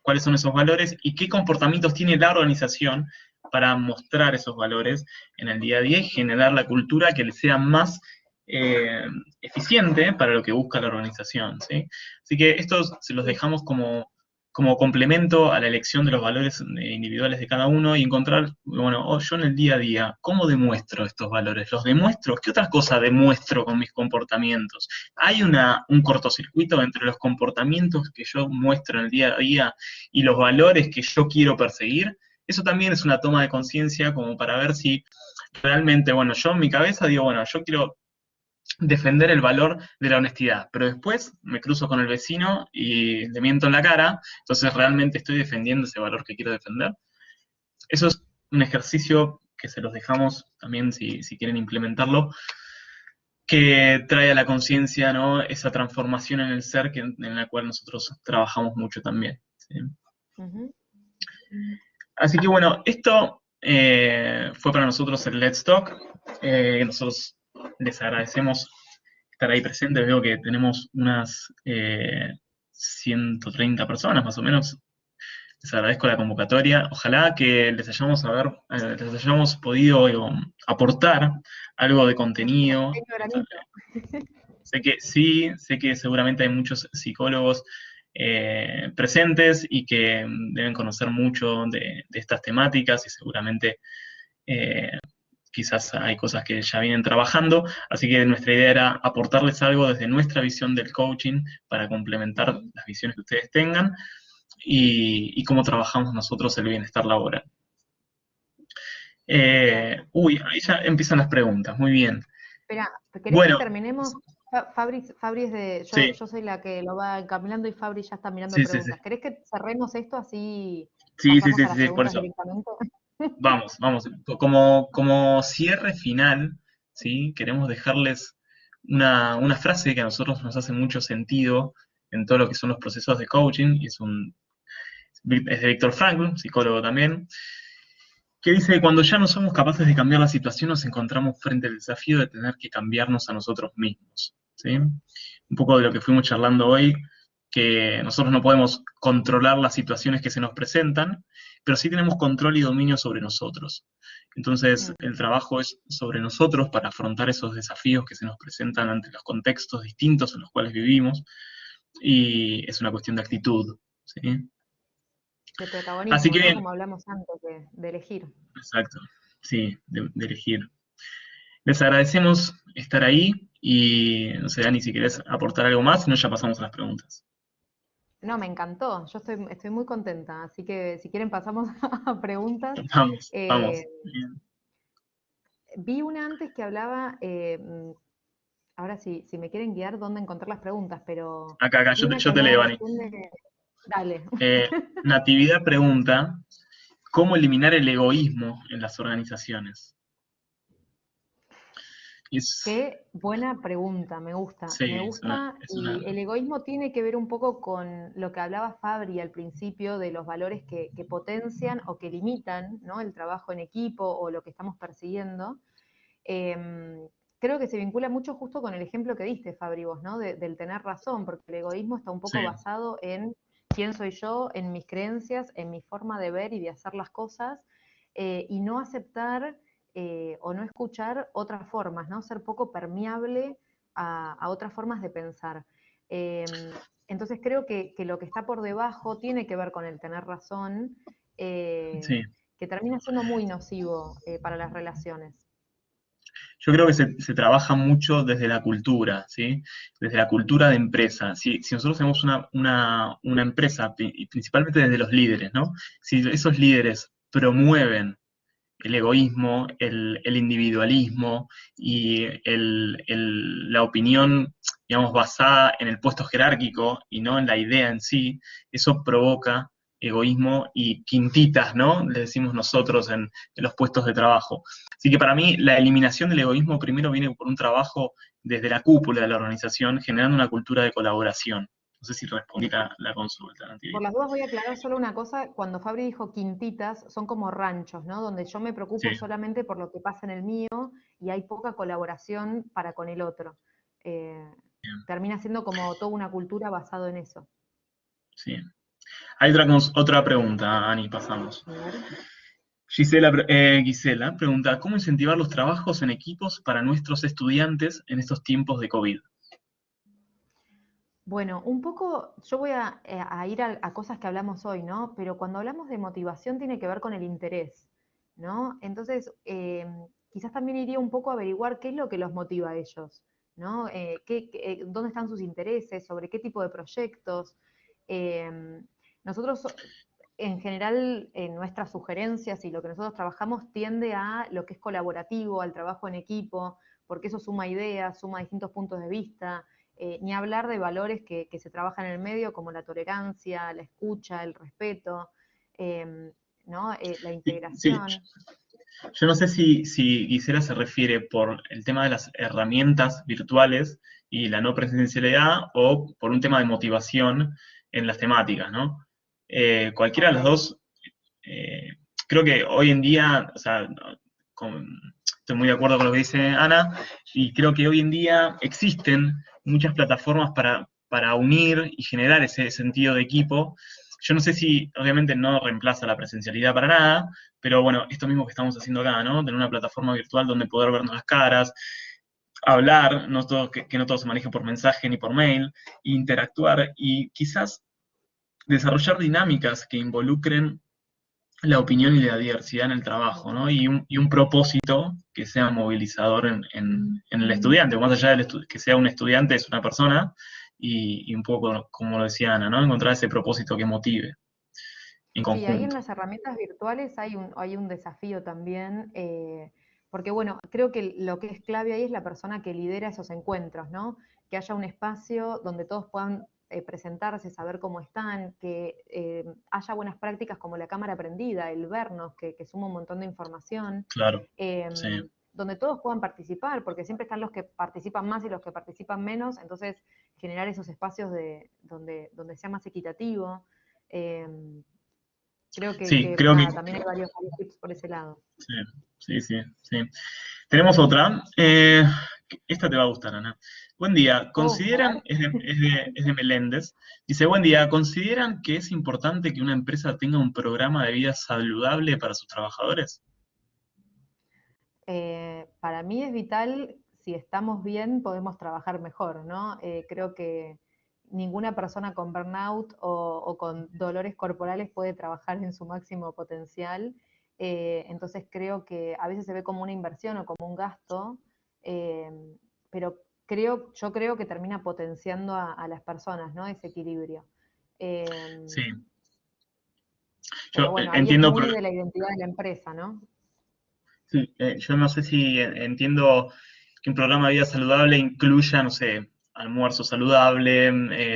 cuáles son esos valores y qué comportamientos tiene la organización para mostrar esos valores en el día a día y generar la cultura que le sea más eficiente para lo que busca la organización, ¿sí? Así que estos se los dejamos como complemento a la elección de los valores individuales de cada uno y encontrar, bueno, yo en el día a día, ¿cómo demuestro estos valores? ¿Los demuestro? ¿Qué otra cosa demuestro con mis comportamientos? ¿Hay un cortocircuito entre los comportamientos que yo muestro en el día a día y los valores que yo quiero perseguir? Eso también es una toma de conciencia como para ver si realmente, bueno, yo en mi cabeza digo, bueno, yo quiero defender el valor de la honestidad, pero después me cruzo con el vecino y le miento en la cara, entonces realmente estoy defendiendo ese valor que quiero defender. Eso es un ejercicio que se los dejamos también si quieren implementarlo, que trae a la conciencia, ¿no? Esa transformación en el ser en la cual nosotros trabajamos mucho también. ¿Sí?
Ujú.
Así que bueno, esto fue para nosotros el Let's Talk. Nosotros les agradecemos estar ahí presentes. Veo que tenemos unas 130 personas más o menos. Les agradezco la convocatoria. Ojalá que les hayamos podido aportar algo de contenido.
Pequeño granito.
Sé que sí, sé que seguramente hay muchos psicólogos presentes y que deben conocer mucho de estas temáticas y seguramente eh, quizás hay cosas que ya vienen trabajando, así que nuestra idea era aportarles algo desde nuestra visión del coaching para complementar las visiones que ustedes tengan y cómo trabajamos nosotros el bienestar laboral. Ahí ya empiezan las preguntas, muy bien.
Espera, ¿querés que
Bueno,
terminemos? Fabri es de.
sí,
Yo soy la que lo va encaminando y Fabri ya está mirando
sí, sí, sí.
preguntas. ¿Querés que cerremos esto así
Sí, sí,
pasamos
sí,
a
sí,
las
sí, por
preguntas
eso.
directamente?
Vamos, vamos. Como cierre final, ¿sí? Queremos dejarles una frase que a nosotros nos hace mucho sentido en todo lo que son los procesos de coaching, y es de Viktor Frankl, psicólogo también, que dice que cuando ya no somos capaces de cambiar la situación, nos encontramos frente al desafío de tener que cambiarnos a nosotros mismos, ¿sí? Un poco de lo que fuimos charlando hoy, que nosotros no podemos controlar las situaciones que se nos presentan, pero sí tenemos control y dominio sobre nosotros. Entonces,
Mm,
el trabajo es sobre nosotros para afrontar esos desafíos que se nos presentan ante los contextos distintos en los cuales vivimos, y es una cuestión de actitud, ¿sí?
de
Así
protagonismo,
que
¿no?
bien,
Como hablamos antes, de elegir.
exacto, sí, de elegir. Les agradecemos estar ahí y no sé, Dani, si querés aportar algo más, si no ya pasamos a las preguntas.
No, me encantó. Yo estoy muy contenta. Así que si quieren pasamos a preguntas.
Vamos,
Eh,
vamos. Bien.
Vi una antes que hablaba, ahora si me quieren guiar dónde encontrar las preguntas, pero
Acá,
vi una que
yo te
hablaba
leo, Dani.
recién de. Dale.
Natividad pregunta, ¿cómo eliminar el egoísmo en las organizaciones? Y
Qué buena pregunta, me
sí,
gusta
es
y el egoísmo tiene que ver un poco con lo que hablaba Fabri al principio de los valores que potencian o que limitan, ¿no? El trabajo en equipo o lo que estamos persiguiendo. Creo que se vincula mucho justo con el ejemplo que diste, Fabri, vos, ¿no? Del tener razón, porque el egoísmo está un
sí,
poco basado en quién soy yo, en mis creencias, en mi forma de ver y de hacer las cosas, y no aceptar o no escuchar otras formas, ¿no? Ser poco permeable a otras formas de pensar. Entonces creo que lo que está por debajo tiene que ver con el tener razón,
sí.
que termina siendo muy nocivo para las relaciones.
Yo creo que se trabaja mucho desde la cultura, ¿sí? Desde la cultura de empresa. Si nosotros tenemos una empresa, y principalmente desde los líderes, ¿no? Si esos líderes promueven el egoísmo, el individualismo y la opinión, digamos, basada en el puesto jerárquico y no en la idea en sí, eso provoca egoísmo y quintitas, ¿no? Le decimos nosotros en los puestos de trabajo. Así que para mí la eliminación del egoísmo primero viene por un trabajo desde la cúpula de la organización, generando una cultura de colaboración. No sé si respondí la consulta,
Por
Nati.
las dudas voy a aclarar solo una cosa, cuando Fabri dijo quintitas, son como ranchos, ¿no? Donde yo me
Sí,
preocupo solamente por lo que pasa en el mío y hay poca colaboración para con el otro. Eh,
bien,
Termina siendo como toda una cultura basado en eso.
sí. Hay otra pregunta, Ani, pasamos.
A ver.
Gisela pregunta, ¿cómo incentivar los trabajos en equipos para nuestros estudiantes en estos tiempos de COVID?
Bueno, un poco, yo voy a ir a cosas que hablamos hoy, ¿no? Pero cuando hablamos de motivación tiene que ver con el interés, ¿no? Entonces, quizás también iría un poco a averiguar qué es lo que los motiva a ellos, ¿no? ¿Dónde están sus intereses? ¿Sobre qué tipo de proyectos? Eh, Nosotros, en general, en nuestras sugerencias y lo que nosotros trabajamos tiende a lo que es colaborativo, al trabajo en equipo, porque eso suma ideas, suma distintos puntos de vista, ni hablar de valores que se trabajan en el medio, como la tolerancia, la escucha, el respeto, ¿no? La
Sí, sí,
integración.
Yo no sé si Gisela se refiere por el tema de las herramientas virtuales y la no presencialidad o por un tema de motivación en las temáticas, ¿no? Cualquiera de
Ok.
las dos, eh, creo que hoy en día, o sea, con- estoy muy de acuerdo con lo que dice Ana, y creo que hoy en día existen muchas plataformas para unir y generar ese sentido de equipo. Yo no sé si, obviamente, no reemplaza la presencialidad para nada, pero bueno, esto mismo que estamos haciendo acá, ¿no? Tener una plataforma virtual donde poder vernos las caras, hablar, no todo, que no todo se maneje por mensaje ni por mail, interactuar y quizás desarrollar dinámicas que involucren la opinión y la diversidad en el trabajo, ¿no? Y un propósito que sea movilizador en el estudiante, más allá que sea un estudiante, es una persona, y un poco, como lo decía Ana, ¿no? Encontrar ese propósito que motive en
Sí, ahí en
conjunto.
las herramientas virtuales hay un desafío también, porque bueno, creo que lo que es clave ahí es la persona que lidera esos encuentros, ¿no? Que haya un espacio donde todos puedan presentarse, saber cómo están, que haya buenas prácticas como la cámara prendida, el vernos, que suma un montón de información,
Claro, sí,
donde todos puedan participar, porque siempre están los que participan más y los que participan menos, entonces generar esos espacios donde sea más equitativo. em, Creo
sí,
que
creo que
nada, también hay varios tips por ese lado.
sí, sí, sí, sí. Tenemos otra. Esta te va a gustar, Ana. Buen día.
A
¿Consideran,
ver.
es de Meléndez, dice, buen día, ¿consideran que es importante que una empresa tenga un programa de vida saludable para sus trabajadores?
Para mí es vital, si estamos bien, podemos trabajar mejor, ¿no? Creo que ninguna persona con burnout o con dolores corporales puede trabajar en su máximo potencial. Entonces creo que a veces se ve como una inversión o como un gasto, eh, pero yo creo que termina potenciando a las personas, ¿no? Ese equilibrio. Eh,
Sí,
pero
yo
bueno, ahí es
entiendo,
muy de la identidad de la empresa, ¿no?
sí, yo no sé si entiendo que un programa de vida saludable incluya, no sé, almuerzo saludable,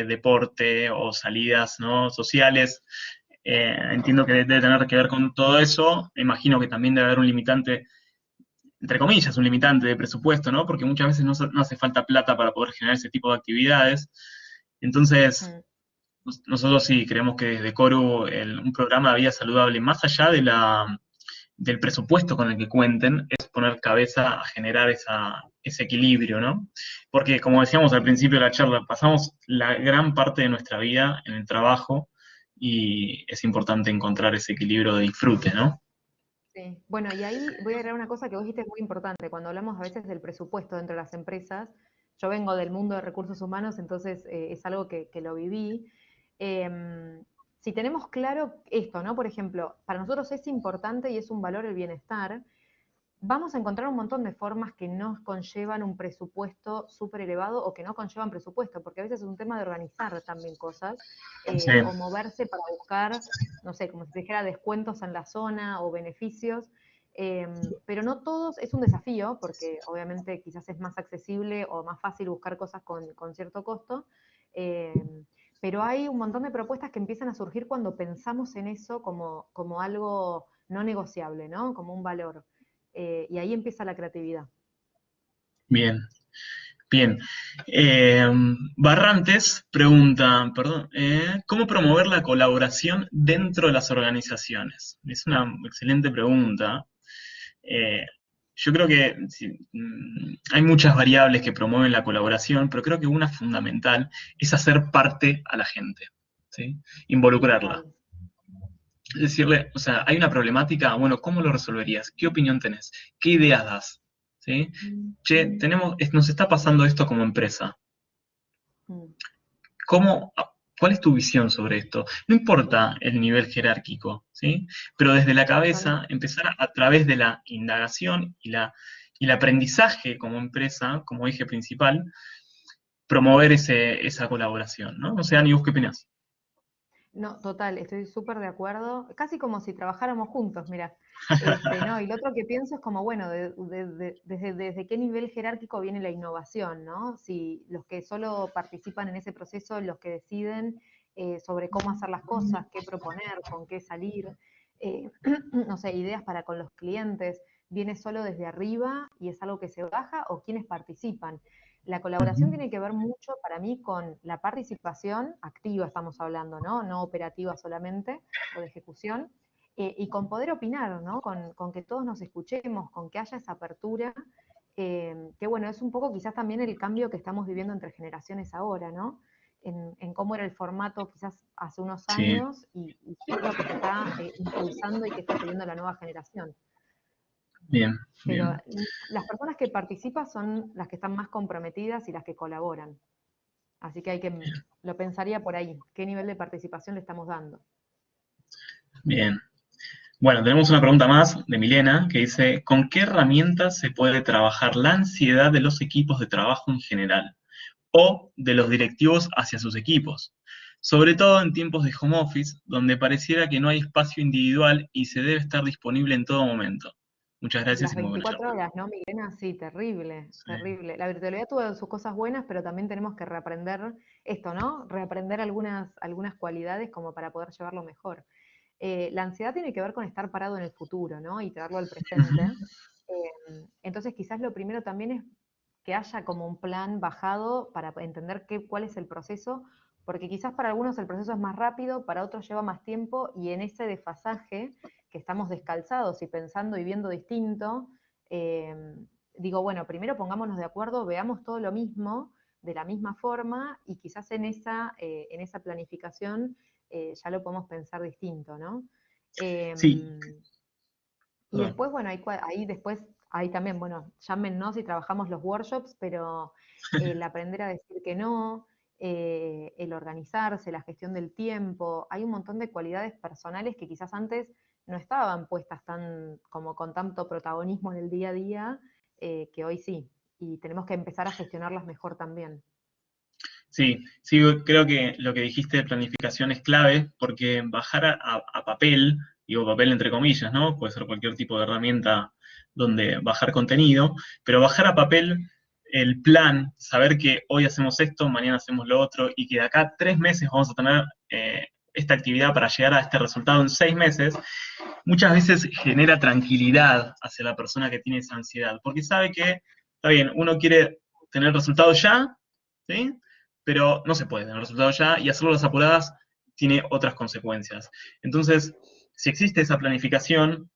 deporte o salidas, ¿no? Sociales. Entiendo que debe tener que ver con todo eso. Me imagino que también debe haber un limitante, entre comillas, un limitante de presupuesto, ¿no? Porque muchas veces no hace falta plata para poder generar ese tipo de actividades. Entonces,
Mm.
nosotros sí creemos que desde Coru un programa de vida saludable, más allá del presupuesto con el que cuenten, es poner cabeza a generar ese equilibrio, ¿no? Porque como decíamos al principio de la charla, pasamos la gran parte de nuestra vida en el trabajo y es importante encontrar ese equilibrio de disfrute, ¿no?
Sí. Bueno, y ahí voy a agregar una cosa que vos dijiste es muy importante. Cuando hablamos a veces del presupuesto dentro de las empresas, yo vengo del mundo de recursos humanos, entonces es algo que lo viví. Si tenemos claro esto, ¿no? Por ejemplo, para nosotros es importante y es un valor el bienestar, vamos a encontrar un montón de formas que no conllevan un presupuesto súper elevado o que no conllevan presupuesto, porque a veces es un tema de organizar también cosas
Sí,
o moverse para buscar, no sé, como si te dijera descuentos en la zona o beneficios, pero no todos, es un desafío, porque obviamente quizás es más accesible o más fácil buscar cosas con cierto costo, eh, pero hay un montón de propuestas que empiezan a surgir cuando pensamos en eso como algo no negociable, ¿no? Como un valor. Y ahí empieza la creatividad.
bien, bien. Barrantes pregunta, perdón, ¿cómo promover la colaboración dentro de las organizaciones? Es una excelente pregunta. Eh, yo creo que sí, hay muchas variables que promueven la colaboración, pero creo que una fundamental es hacer parte a la gente, ¿sí? Involucrarla.
Total.
Decirle, o sea, hay una problemática, bueno, ¿cómo lo resolverías? ¿Qué opinión tenés? ¿Qué ideas das? ¿Sí? Che, nos está pasando esto como empresa.
Mm.
¿Cómo, cuál es tu visión sobre esto? No importa el nivel jerárquico, ¿sí? Pero desde la
Total.
cabeza empezar a través de la indagación y el aprendizaje como empresa, como eje principal, promover esa colaboración, ¿no? O sea, ni vos qué opinás.
No, total, estoy súper de acuerdo. Casi como si trabajáramos juntos, mira. No, y lo otro que pienso es como, bueno, desde qué nivel jerárquico viene la innovación, ¿no? Si los que solo participan en ese proceso, los que deciden sobre cómo hacer las cosas, qué proponer, con qué salir. no sé, ideas para con los clientes, viene solo desde arriba y es algo que se baja, o quienes participan. La colaboración
Ujú.
tiene que ver mucho para mí con la participación activa, estamos hablando, ¿no? No operativa solamente, o de ejecución, y con poder opinar, ¿no? Con que todos nos escuchemos, con que haya esa apertura, que bueno, es un poco quizás también el cambio que estamos viviendo entre generaciones ahora, ¿no? En cómo era el formato quizás hace unos
Sí,
años y qué es lo que se está impulsando y qué está pidiendo la nueva generación.
bien,
Pero
bien.
las personas que participan son las que están más comprometidas y las que colaboran. Así que lo pensaría por ahí, qué nivel de participación le estamos dando.
Bien. Bueno, tenemos una pregunta más de Milena que dice, ¿con qué herramientas se puede trabajar la ansiedad de los equipos de trabajo en general o de los directivos hacia sus equipos? Sobre todo en tiempos de home office, donde pareciera que no hay espacio individual y se debe estar disponible en todo momento. Muchas gracias
Las
y muy buena
24
charla.
horas, ¿no, Milena? Sí, terrible,
Sí,
terrible. La virtualidad tuvo sus cosas buenas, pero también tenemos que reaprender esto, ¿no? Reaprender algunas cualidades como para poder llevarlo mejor. La ansiedad tiene que ver con estar parado en el futuro, ¿no? Y traerlo al
ujú,
presente. Entonces, quizás lo primero también es que haya como un plan bajado para entender cuál es el proceso, porque quizás para algunos el proceso es más rápido, para otros lleva más tiempo, y en ese desfasaje, que estamos descalzados y pensando y viendo distinto, eh, digo, bueno, primero pongámonos de acuerdo, veamos todo lo mismo, de la misma forma, y quizás en esa planificación ya lo podemos pensar distinto, ¿no?
sí,
Y
perdón.
después, bueno, ahí después, ahí también, bueno, llámennos y trabajamos los workshops, pero el aprender a decir que no, el organizarse, la gestión del tiempo, hay un montón de cualidades personales que quizás antes no estaban puestas tan, como con tanto protagonismo en el día a día, que hoy sí. Y tenemos que empezar a gestionarlas mejor también.
Sí, sí, creo que lo que dijiste de planificación es clave porque bajar a papel, digo papel entre comillas, ¿no? Puede ser cualquier tipo de herramienta donde bajar contenido, pero bajar a papel el plan, saber que hoy hacemos esto, mañana hacemos lo otro y que de acá 3 meses vamos a tener esta actividad para llegar a este resultado en 6 meses, muchas veces genera tranquilidad hacia la persona que tiene esa ansiedad, porque sabe que, está bien, uno quiere tener resultados ya, ¿sí? Pero no se puede tener resultados ya y hacerlo a las apuradas tiene otras consecuencias. Entonces, si existe esa planificación,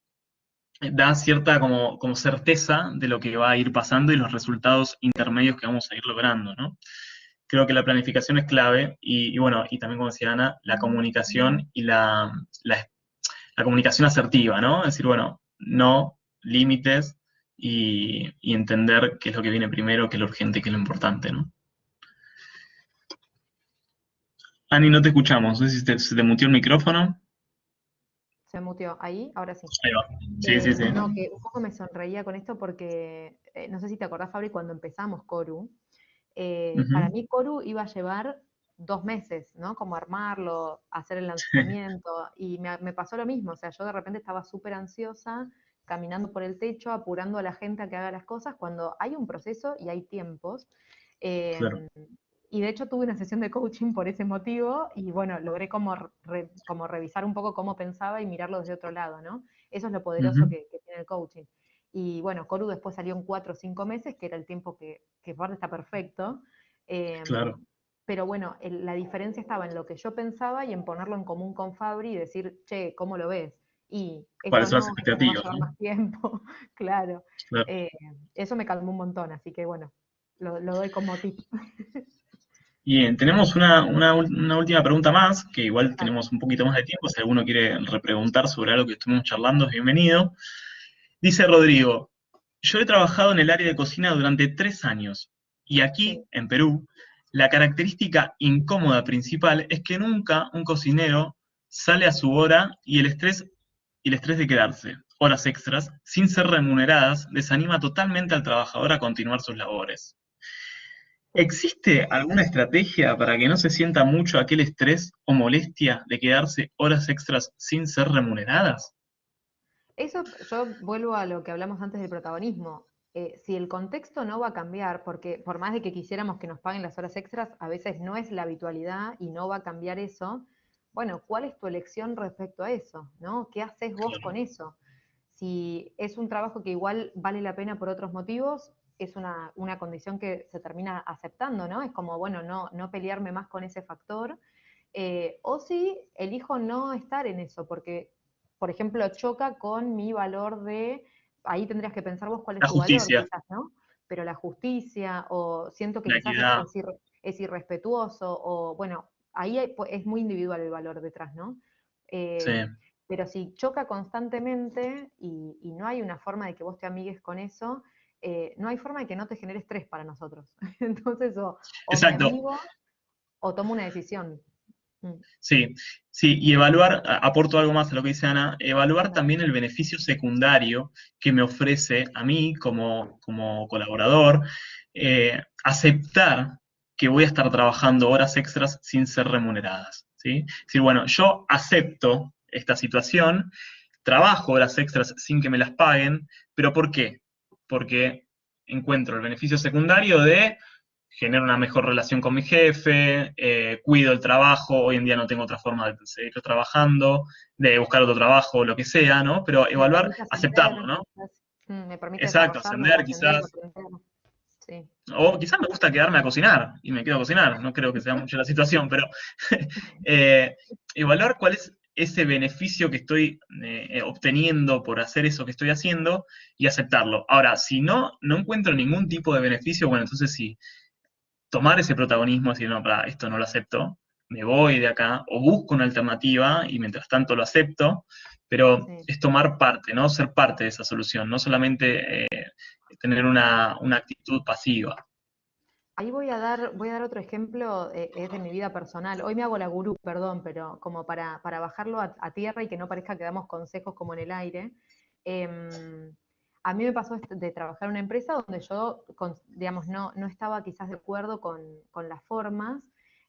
da cierta como certeza de lo que va a ir pasando y los resultados intermedios que vamos a ir logrando, ¿no? Creo que la planificación es clave y bueno, y también como decía Ana, la comunicación y la comunicación asertiva, ¿no? Es decir, bueno, no, límites y entender qué es lo que viene primero, qué es lo urgente, qué es lo importante, ¿no? Ani, no te escuchamos, no sé si se te mutió el micrófono.
Se muteó ahí, ahora sí.
Ahí va. Sí, sí, sí.
No, que un poco me sonreía con esto porque, no sé si te acordás, Fabri, cuando empezamos Coru, para
Ujú.
mí Coru iba a llevar 2 meses, ¿no? Como armarlo, hacer el lanzamiento, y me pasó lo mismo, o sea, yo de repente estaba súper ansiosa, caminando por el techo, apurando a la gente a que haga las cosas, cuando hay un proceso y hay tiempos.
Claro.
Y de hecho tuve una sesión de coaching por ese motivo, y bueno, logré como revisar un poco cómo pensaba y mirarlo desde otro lado, ¿no? Eso es lo poderoso
Ujú.
que tiene el coaching. Y bueno, Coru después salió en 4 o 5 meses, que era el tiempo que aparte está perfecto.
Claro.
Pero bueno, la diferencia estaba en lo que yo pensaba y en ponerlo en común con Fabri y decir, che, ¿cómo lo ves? Y
¿Cuáles
esto
son las
no, esto me va a
expectativas,
llevar
no?
más tiempo, claro.
Claro.
Eh, Eso me calmó un montón, así que bueno, lo doy como tip.
Bien, tenemos una última pregunta más, que igual
Dale.
tenemos un poquito más de tiempo. Si alguno quiere repreguntar sobre algo que estuvimos charlando, es bienvenido. Dice Rodrigo, yo he trabajado en el área de cocina durante 3 años y
Sí.
aquí, en Perú, la característica incómoda principal es que nunca un cocinero sale a su hora y el estrés de quedarse horas extras sin ser remuneradas desanima totalmente al trabajador a continuar sus labores.
Sí.
¿Existe alguna estrategia para que no se sienta mucho aquel estrés o molestia de quedarse horas extras sin ser remuneradas?
Eso yo vuelvo a lo que hablamos antes del protagonismo. Si el contexto no va a cambiar, porque por más de que quisiéramos que nos paguen las horas extras, a veces no es la habitualidad y no va a cambiar eso, bueno, ¿cuál es tu elección respecto a eso? ¿No? ¿Qué haces vos
Claro.
con eso? Si es un trabajo que igual vale la pena por otros motivos, es una condición que se termina aceptando, ¿no? Es como, bueno, no pelearme más con ese factor. O si elijo no estar en eso, porque, por ejemplo, choca con mi valor de, ahí tendrías que pensar vos cuál es
La
tu valor,
justicia,
quizás, ¿no? Pero la justicia, o siento que
la
quizás
equidad.
es irrespetuoso, o bueno, ahí es muy individual el valor detrás, ¿no?
Sí,
Pero si choca constantemente y no hay una forma de que vos te amigues con eso, no hay forma de que no te genere estrés para nosotros. Entonces, o me
exacto.
amigo o tomo una decisión. Mm,
Sí, sí, y evaluar, aporto algo más a lo que dice Ana, evaluar
dale.
también el beneficio secundario que me ofrece a mí como colaborador, aceptar que voy a estar trabajando horas extras sin ser remuneradas, ¿sí? Es decir, bueno, yo acepto esta situación, trabajo horas extras sin que me las paguen, pero ¿por qué? Porque encuentro el beneficio secundario de genero una mejor relación con mi jefe, cuido el trabajo, hoy en día no tengo otra forma de seguir trabajando, de buscar otro trabajo, lo que sea, ¿no? Pero
Me
evaluar,
permite
aceptarlo,
ascender,
¿no?
quizás. Me permite
Exacto,
desarrollarme,
ascender
ascender,
quizás,
aprender. Sí.
o quizás me gusta quedarme a cocinar y me quedo a cocinar, no creo que sea mucho la situación, pero eh, evaluar cuál es ese beneficio que estoy obteniendo por hacer eso que estoy haciendo y aceptarlo. Ahora, si no encuentro ningún tipo de beneficio, bueno, entonces sí, tomar ese protagonismo, decir, no, para, esto no lo acepto, me voy de acá, o busco una alternativa y mientras tanto lo acepto, pero
Sí.
es tomar parte, ¿no? Ser parte de esa solución, no solamente tener una actitud pasiva.
Ahí voy a dar otro ejemplo, es de mi vida personal. Hoy me hago la gurú, perdón, pero como para bajarlo a tierra y que no parezca que damos consejos como en el aire. Em, a mí me pasó de trabajar en una empresa donde yo, digamos, no estaba quizás de acuerdo con las formas.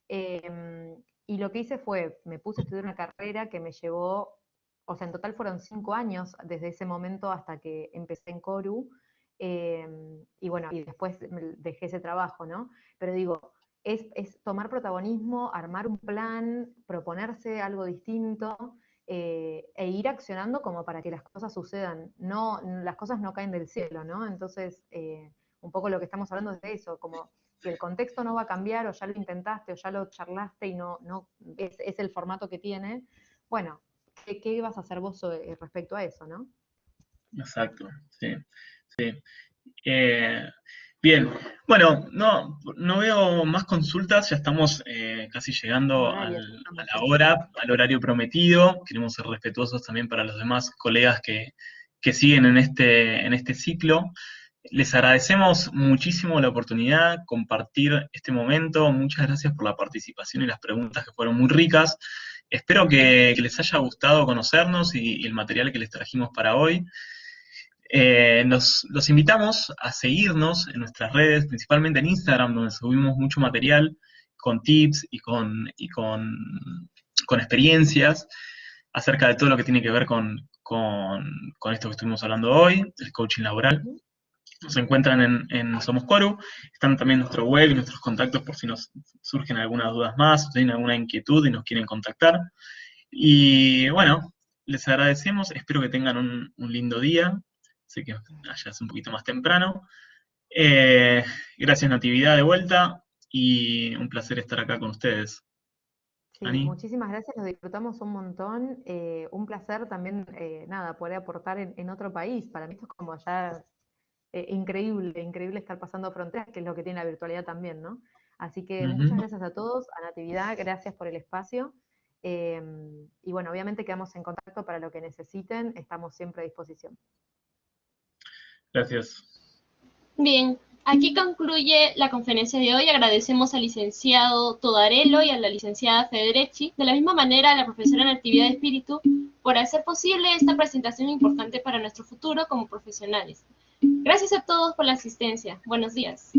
Y lo que hice fue, me puse a estudiar una carrera que me llevó, o sea, en total fueron 5 años desde ese momento hasta que empecé en Coru. Y bueno, y después dejé ese trabajo, ¿no? Pero digo, es tomar protagonismo, armar un plan, proponerse algo distinto, e ir accionando como para que las cosas sucedan. No, las cosas no caen del cielo, ¿no? Entonces, un poco lo que estamos hablando es de eso, como si el contexto no va a cambiar, o ya lo intentaste, o ya lo charlaste y no es el formato que tiene, bueno, ¿qué vas a hacer vos respecto a eso, no?
Exacto, sí, sí. Eh, bien, bueno, no veo más consultas, ya estamos casi
El
llegando
horario, ya
a
estamos,
la
sí.
hora, al horario prometido. Queremos ser respetuosos también para los demás colegas que siguen en este ciclo. Les agradecemos muchísimo la oportunidad, compartir este momento. Muchas gracias por la participación y las preguntas que fueron muy ricas. Espero que les haya gustado conocernos y el material que les trajimos para hoy. Los invitamos a seguirnos en nuestras redes, principalmente en Instagram, donde subimos mucho material con tips y con experiencias acerca de todo lo que tiene que ver con esto que estuvimos hablando hoy, el coaching laboral.
Ujú.
Nos encuentran en Somos Coru, están también en nuestro web y nuestros contactos por si nos surgen algunas dudas más, o tienen alguna inquietud y nos quieren contactar. Y bueno, les agradecemos, espero que tengan un lindo día, sé que allá es un poquito más temprano. Gracias Natividad de vuelta y un placer estar acá con ustedes.
Sí,
Ani,
muchísimas gracias, lo disfrutamos un montón. Un placer también, nada, poder aportar en otro país. Para mí esto es como ya increíble, increíble estar pasando fronteras, que es lo que tiene la virtualidad también, ¿no? Así que muchas
ujú,
gracias a todos, a Natividad, gracias por el espacio. Y bueno, obviamente quedamos en contacto para lo que necesiten, estamos siempre a disposición.
gracias.
Bien, aquí concluye la conferencia de hoy. Agradecemos al licenciado Todarello y a la licenciada Federici, de la misma manera a la profesora Natividad de Espíritu, por hacer posible esta presentación importante para nuestro futuro como profesionales. Gracias a todos por la asistencia. Buenos días.